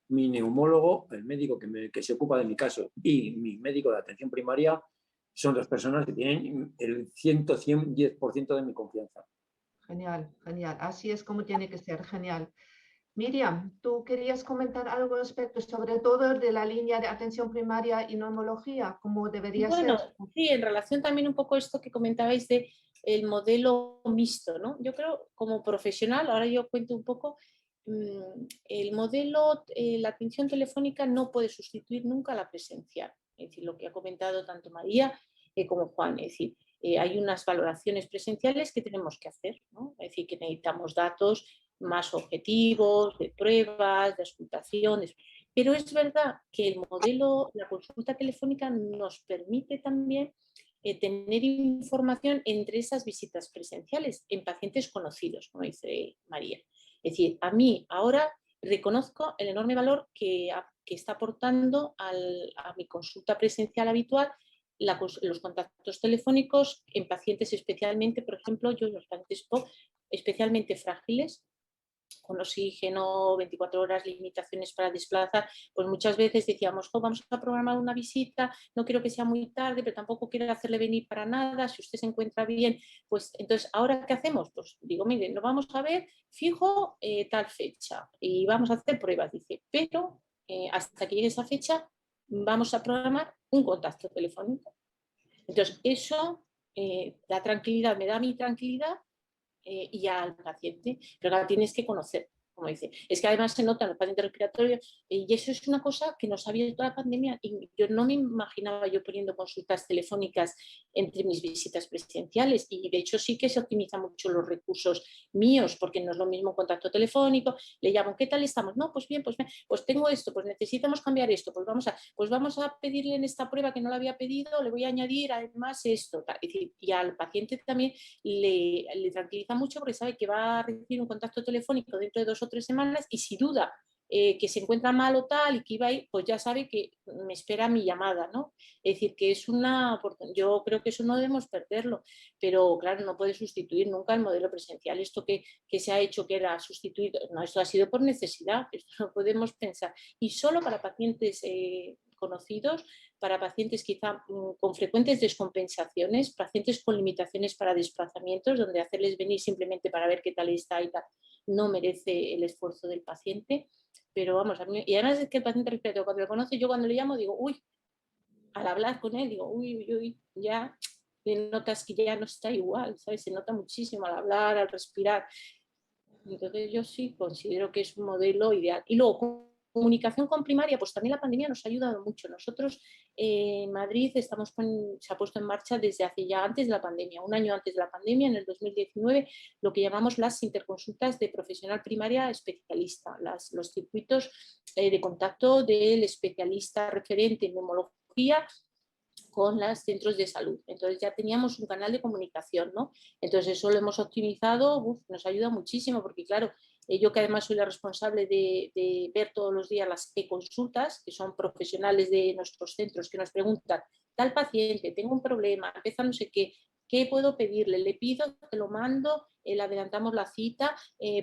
Mi neumólogo, el médico que se ocupa de mi caso, y mi médico de atención primaria son dos personas que tienen el 110% de mi confianza. Genial, genial. Así es como tiene que ser, genial. Miriam, ¿tú querías comentar algo respecto, sobre todo de la línea de atención primaria y neumología, cómo debería ser? Sí, en relación también un poco a esto que comentabais de el modelo mixto, ¿no? Yo creo, como profesional, ahora yo cuento un poco, el modelo, la atención telefónica no puede sustituir nunca la presencial. Es decir, lo que ha comentado tanto María como Juan, es decir, hay unas valoraciones presenciales que tenemos que hacer, ¿no? Es decir, que necesitamos datos más objetivos, de pruebas, de auscultaciones. Pero es verdad que el modelo, la consulta telefónica nos permite también tener información entre esas visitas presenciales en pacientes conocidos, como dice María. Es decir, a mí ahora reconozco el enorme valor que está aportando a mi consulta presencial habitual los contactos telefónicos en pacientes especialmente, por ejemplo, yo en los pacientes especialmente frágiles, con oxígeno, 24 horas, limitaciones para desplazar, pues muchas veces decíamos, vamos a programar una visita, no quiero que sea muy tarde, pero tampoco quiero hacerle venir para nada, si usted se encuentra bien, pues entonces, ¿ahora qué hacemos? Pues digo, mire, nos vamos a ver fijo tal fecha y vamos a hacer pruebas, dice, pero hasta que llegue esa fecha vamos a programar un contacto telefónico. Entonces, eso da tranquilidad, me da mi tranquilidad y al paciente, pero la tienes que conocer, como dice. Es que además se nota en los pacientes respiratorios y eso es una cosa que nos ha abierto la pandemia y yo no me imaginaba yo poniendo consultas telefónicas entre mis visitas presenciales y de hecho sí que se optimizan mucho los recursos míos porque no es lo mismo contacto telefónico, le llamo, ¿qué tal estamos? No, pues bien, pues tengo esto, pues necesitamos cambiar esto, pues vamos a pedirle en esta prueba que no la había pedido, le voy a añadir además esto, tal. Es decir, y al paciente también le tranquiliza mucho porque sabe que va a recibir un contacto telefónico dentro de 2 o 3 semanas y si duda que se encuentra mal o tal y que iba a ir, pues ya sabe que me espera mi llamada, ¿no? Es decir, que es una oportunidad. Yo creo que eso no debemos perderlo, pero claro, no puede sustituir nunca el modelo presencial. Esto que se ha hecho que era sustituido, no, esto ha sido por necesidad, esto no podemos pensar. Y solo para pacientes conocidos, para pacientes quizá con frecuentes descompensaciones, pacientes con limitaciones para desplazamientos, donde hacerles venir simplemente para ver qué tal está y tal, no merece el esfuerzo del paciente. Pero vamos, a mí, y además es que el paciente respiratorio, cuando lo conoce, yo cuando le llamo digo, uy, al hablar con él, digo, uy, ya le notas que ya no está igual, ¿sabes? Se nota muchísimo al hablar, al respirar. Entonces yo sí considero que es un modelo ideal. Y luego, comunicación con primaria, pues también la pandemia nos ha ayudado mucho. Nosotros en Madrid se ha puesto en marcha desde hace ya antes de la pandemia, un año antes de la pandemia, en el 2019, lo que llamamos las interconsultas de profesional primaria especialista, los circuitos de contacto del especialista referente en neumología con los centros de salud. Entonces ya teníamos un canal de comunicación, ¿no? Entonces eso lo hemos optimizado, nos ayuda muchísimo porque claro, yo que además soy la responsable de ver todos los días las e-consultas, que son profesionales de nuestros centros que nos preguntan, tal paciente, tengo un problema, empieza no sé qué puedo pedirle? Le pido, te lo mando, le adelantamos la cita,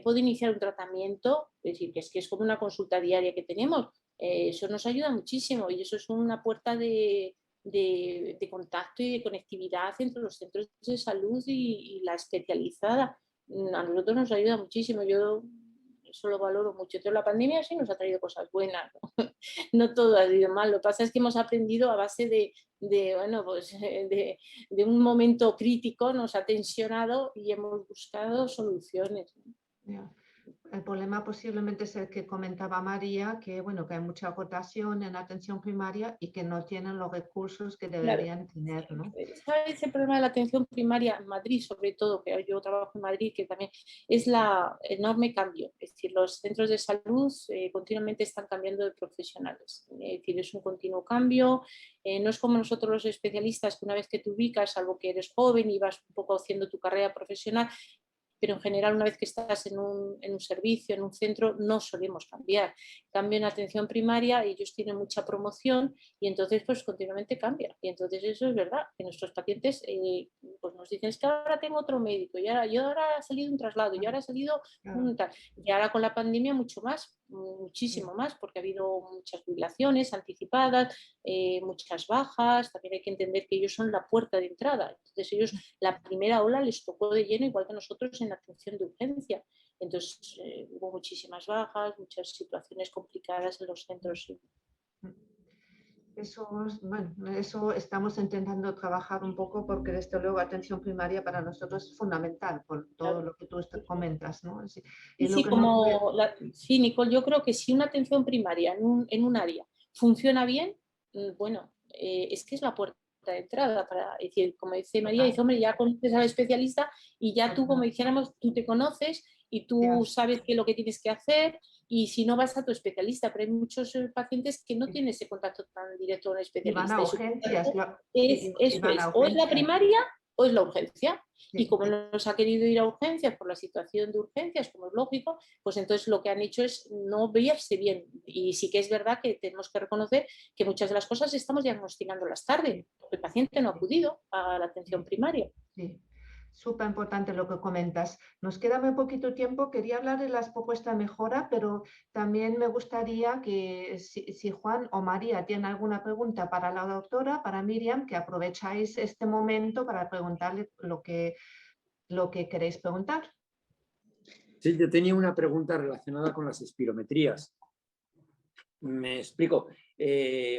puedo iniciar un tratamiento, es decir, que es como una consulta diaria que tenemos. Eso nos ayuda muchísimo y eso es una puerta de contacto y de conectividad entre los centros de salud y la especializada. A nosotros nos ayuda muchísimo, yo eso lo valoro mucho. Entonces la pandemia sí nos ha traído cosas buenas, ¿no? No todo ha sido mal, lo que pasa es que hemos aprendido a base bueno, pues, de un momento crítico, nos ha tensionado y hemos buscado soluciones. Yeah. El problema posiblemente es el que comentaba María, que, bueno, que hay mucha agotación en atención primaria y que no tienen los recursos que deberían tener, ¿no? ¿Sabes el problema de la atención primaria en Madrid, sobre todo, que yo trabajo en Madrid, que también es la enorme cambio? Es decir, los centros de salud continuamente están cambiando de profesionales. Es decir, es un continuo cambio. No es como nosotros los especialistas, que una vez que te ubicas, salvo que eres joven y vas un poco haciendo tu carrera profesional, pero en general una vez que estás en un servicio, en un centro, no solemos cambiar. Cambio en atención primaria, ellos tienen mucha promoción y entonces pues continuamente cambia. Y entonces eso es verdad, que nuestros pacientes pues nos dicen, es que ahora tengo otro médico, y ahora ha salido un traslado, y ahora ha salido un tal. Y ahora con la pandemia mucho más, muchísimo más, porque ha habido muchas jubilaciones anticipadas, muchas bajas, también hay que entender que ellos son la puerta de entrada. Entonces ellos, la primera ola les tocó de lleno, igual que nosotros en atención de urgencia. Entonces hubo muchísimas bajas, muchas situaciones complicadas en los centros. Sí. Eso, bueno, eso estamos intentando trabajar un poco porque desde luego atención primaria para nosotros es fundamental por todo lo que tú comentas, ¿no? Sí, sí, Nicole, yo creo que si una atención primaria en un área funciona bien, bueno, es que es la puerta de entrada para decir, como dice María, dice, hombre, ya conoces al especialista y ya tú, como dijéramos, tú te conoces y tú sabes qué es lo que tienes que hacer, y si no vas a tu especialista, pero hay muchos pacientes que no tienen ese contacto tan directo con el especialista. Y van a urgencias. O es la primaria o es la urgencia. Y como no nos ha querido ir a urgencias por la situación de urgencias, como es lógico, pues entonces lo que han hecho es no verse bien. Y sí que es verdad que tenemos que reconocer que muchas de las cosas estamos diagnosticándolas tarde, porque el paciente no ha acudido a la atención primaria. Sí. Súper importante lo que comentas. Nos queda muy poquito tiempo. Quería hablar de las propuestas de mejora, pero también me gustaría que si Juan o María tienen alguna pregunta para la doctora, para Miriam, que aprovecháis este momento para preguntarle lo que queréis preguntar. Sí, yo tenía una pregunta relacionada con las espirometrías. Me explico.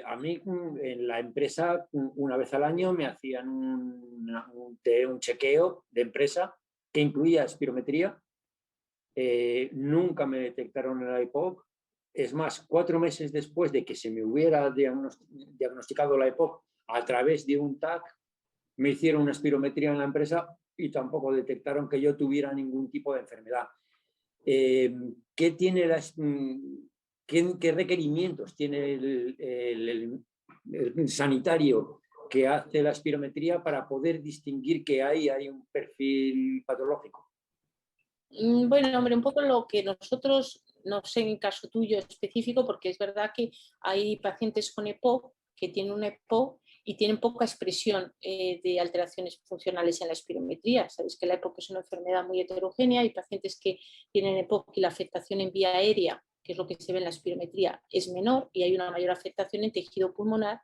A mí en la empresa una vez al año me hacían un chequeo de empresa que incluía espirometría. Nunca me detectaron el EPOC. Es más, 4 meses después de que se me hubiera diagnosticado la EPOC a través de un TAC, me hicieron una espirometría en la empresa y tampoco detectaron que yo tuviera ningún tipo de enfermedad. ¿Qué tiene ¿Qué requerimientos tiene el sanitario que hace la espirometría para poder distinguir que hay un perfil patológico? Bueno, hombre, un poco lo que nosotros, no sé en caso tuyo específico, porque es verdad que hay pacientes con EPOC que tienen un EPOC y tienen poca expresión de alteraciones funcionales en la espirometría. Sabéis que la EPOC es una enfermedad muy heterogénea, hay pacientes que tienen EPOC y la afectación en vía aérea, que es lo que se ve en la espirometría, es menor, y hay una mayor afectación en tejido pulmonar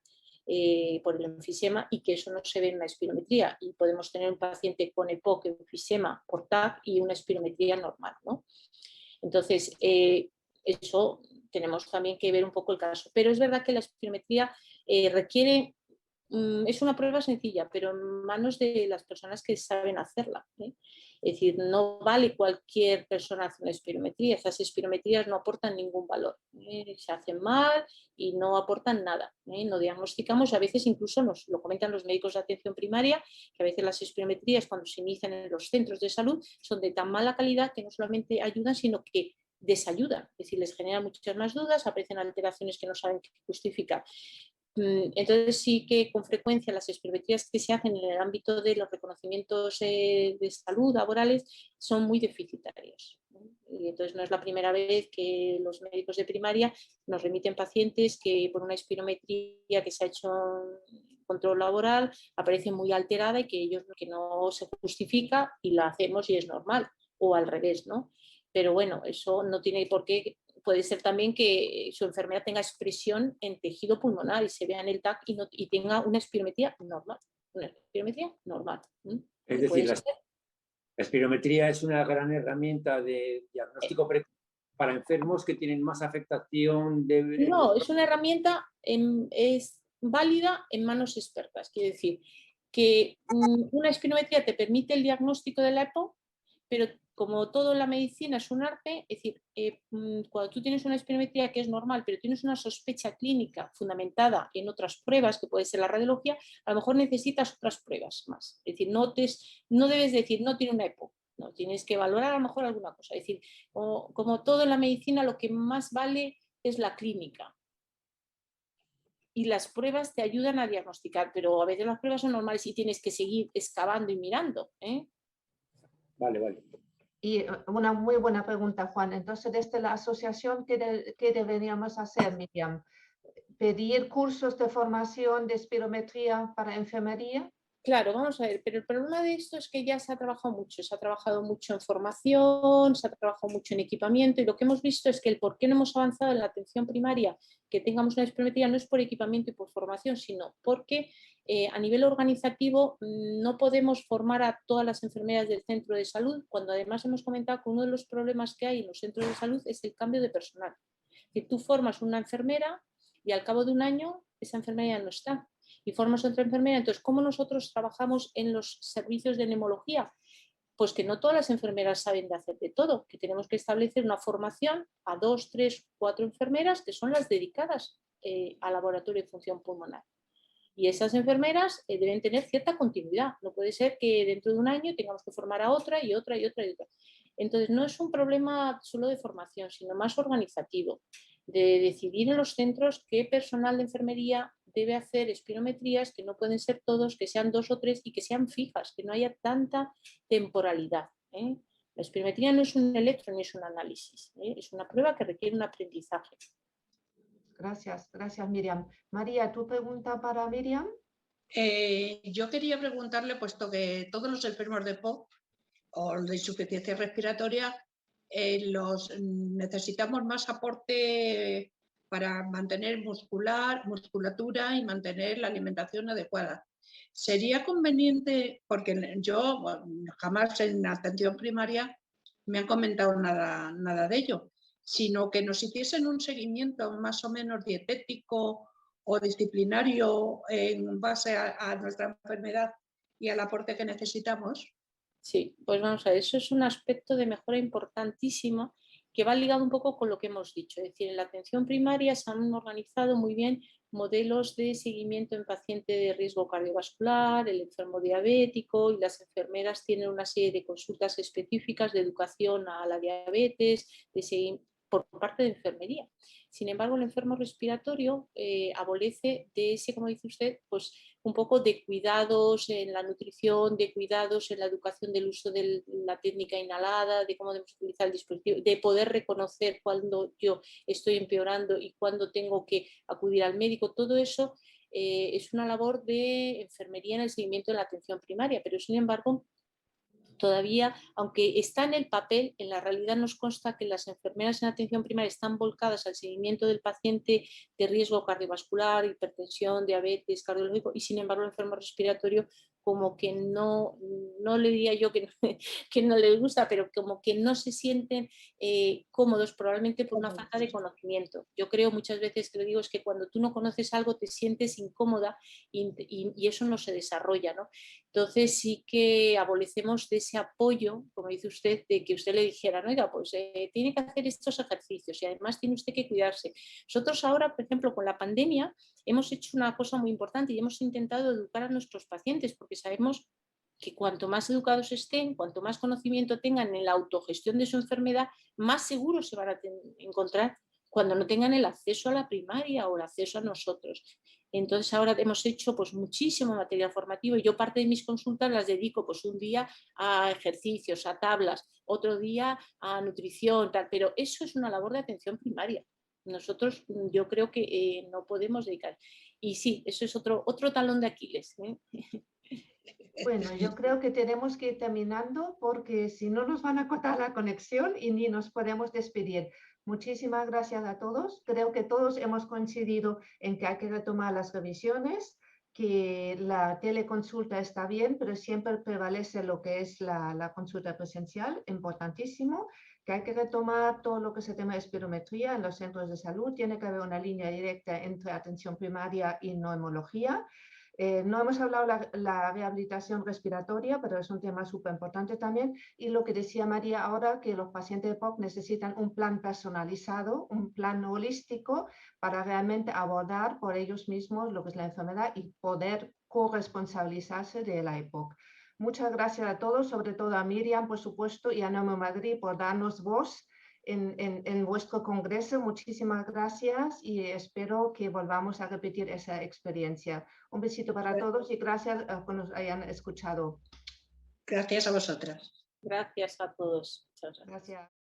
por el enfisema, y que eso no se ve en la espirometría, y podemos tener un paciente con EPOC, enfisema por TAC y una espirometría normal, ¿no? Entonces, eso tenemos también que ver un poco el caso, pero es verdad que la espirometría requiere es una prueba sencilla, pero en manos de las personas que saben hacerla. Es decir, no vale cualquier persona hacer una espirometría. Esas espirometrías no aportan ningún valor. Se hacen mal y no aportan nada. No diagnosticamos, a veces incluso nos lo comentan los médicos de atención primaria, que a veces las espirometrías cuando se inician en los centros de salud son de tan mala calidad que no solamente ayudan, sino que desayudan. Es decir, les generan muchas más dudas, aparecen alteraciones que no saben qué justificar. Entonces sí que con frecuencia las espirometrías que se hacen en el ámbito de los reconocimientos de salud laborales son muy deficitarios. Y entonces no es la primera vez que los médicos de primaria nos remiten pacientes que por una espirometría que se ha hecho en control laboral aparece muy alterada y que no se justifica y la hacemos y es normal, o al revés, ¿no? Pero bueno, eso no tiene por qué. Puede ser también que su enfermedad tenga expresión en tejido pulmonar y se vea en el TAC y tenga una espirometría normal. Una espirometría normal. Es decir, la espirometría es una gran herramienta de diagnóstico precoz para enfermos que tienen más afectación de... No, es una herramienta, es válida en manos expertas. Quiere decir que una espirometría te permite el diagnóstico de la EPO, pero como todo en la medicina es un arte, es decir, cuando tú tienes una espirometría que es normal, pero tienes una sospecha clínica fundamentada en otras pruebas, que puede ser la radiología, a lo mejor necesitas otras pruebas más. Es decir, no debes decir, no tiene una EPO, no, tienes que valorar a lo mejor alguna cosa. Es decir, como todo en la medicina, lo que más vale es la clínica. Y las pruebas te ayudan a diagnosticar, pero a veces las pruebas son normales y tienes que seguir excavando y mirando. Vale, vale. Y una muy buena pregunta, Juan. Entonces, desde la asociación, ¿qué deberíamos hacer, Miriam? ¿Pedir cursos de formación de espirometría para enfermería? Claro, vamos a ver, pero el problema de esto es que ya se ha trabajado mucho en formación, se ha trabajado mucho en equipamiento y lo que hemos visto es que el por qué no hemos avanzado en la atención primaria, que tengamos una espirometría, no es por equipamiento y por formación, sino porque a nivel organizativo no podemos formar a todas las enfermeras del centro de salud, cuando además hemos comentado que uno de los problemas que hay en los centros de salud es el cambio de personal. Que tú formas una enfermera y al cabo de un año esa enfermera ya no está. Y formas otra enfermera. Entonces, ¿cómo nosotros trabajamos en los servicios de neumología? Pues que no todas las enfermeras saben de hacer de todo, que tenemos que establecer una formación a 2, 3, 4 enfermeras que son las dedicadas al laboratorio de función pulmonar. Y esas enfermeras deben tener cierta continuidad. No puede ser que dentro de un año tengamos que formar a otra y otra y otra y otra. Entonces, no es un problema solo de formación, sino más organizativo, de decidir en los centros qué personal de enfermería debe hacer espirometrías, que no pueden ser todos, que sean 2 o 3 y que sean fijas, que no haya tanta temporalidad. La espirometría no es un electro ni es un análisis, es una prueba que requiere un aprendizaje. Gracias, gracias, Miriam. María, ¿tu pregunta para Miriam? Yo quería preguntarle, puesto que todos los enfermos de POC o de insuficiencia respiratoria necesitamos más aporte para mantener musculatura y mantener la alimentación adecuada. Sería conveniente, porque yo jamás en atención primaria me han comentado nada de ello, sino que nos hiciesen un seguimiento más o menos dietético o disciplinario en base a nuestra enfermedad y al aporte que necesitamos. Sí, pues vamos a ver, eso es un aspecto de mejora importantísimo que va ligado un poco con lo que hemos dicho. Es decir, en la atención primaria se han organizado muy bien modelos de seguimiento en paciente de riesgo cardiovascular, el enfermo diabético, y las enfermeras tienen una serie de consultas específicas de educación a la diabetes, por parte de enfermería. Sin embargo, el enfermo respiratorio adolece de ese, como dice usted, pues un poco de cuidados en la nutrición, de cuidados en la educación del uso de la técnica inhalada, de cómo debemos utilizar el dispositivo, de poder reconocer cuando yo estoy empeorando y cuando tengo que acudir al médico. Todo eso es una labor de enfermería en el seguimiento de la atención primaria, pero sin embargo todavía, aunque está en el papel, en la realidad nos consta que las enfermeras en atención primaria están volcadas al seguimiento del paciente de riesgo cardiovascular, hipertensión, diabetes, cardiológico, y sin embargo el enfermo respiratorio como que no le diría yo que no les gusta, pero como que no se sienten cómodos, probablemente por una falta de conocimiento. Yo creo muchas veces que lo digo es que cuando tú no conoces algo te sientes incómoda y eso no se desarrolla, ¿no? Entonces sí que adolecemos de ese apoyo, como dice usted, de que usted le dijera, no, oiga, pues tiene que hacer estos ejercicios y además tiene usted que cuidarse. Nosotros ahora, por ejemplo, con la pandemia, hemos hecho una cosa muy importante y hemos intentado educar a nuestros pacientes porque sabemos que cuanto más educados estén, cuanto más conocimiento tengan en la autogestión de su enfermedad, más seguros se van a encontrar cuando no tengan el acceso a la primaria o el acceso a nosotros. Entonces ahora hemos hecho pues muchísimo material formativo y yo parte de mis consultas las dedico pues un día a ejercicios, a tablas, otro día a nutrición, tal, pero eso es una labor de atención primaria. Nosotros yo creo que no podemos dedicar. Y sí, eso es otro talón de Aquiles. Bueno, yo creo que tenemos que ir terminando porque si no nos van a cortar la conexión y ni nos podemos despedir. Muchísimas gracias a todos. Creo que todos hemos coincidido en que hay que retomar las revisiones, que la teleconsulta está bien, pero siempre prevalece lo que es la consulta presencial, importantísimo, que hay que retomar todo lo que se llama espirometría en los centros de salud. Tiene que haber una línea directa entre atención primaria y neumología. No hemos hablado de la rehabilitación respiratoria, pero es un tema súper importante también. Y lo que decía María ahora, que los pacientes de EPOC necesitan un plan personalizado, un plan holístico para realmente abordar por ellos mismos lo que es la enfermedad y poder corresponsabilizarse de la EPOC. Muchas gracias a todos, sobre todo a Miriam, por supuesto, y a Neumo Madrid por darnos voz en vuestro congreso. Muchísimas gracias y espero que volvamos a repetir esa experiencia. Un besito para todos y gracias a que nos hayan escuchado. Gracias a vosotras. Gracias a todos. Muchas gracias. Gracias.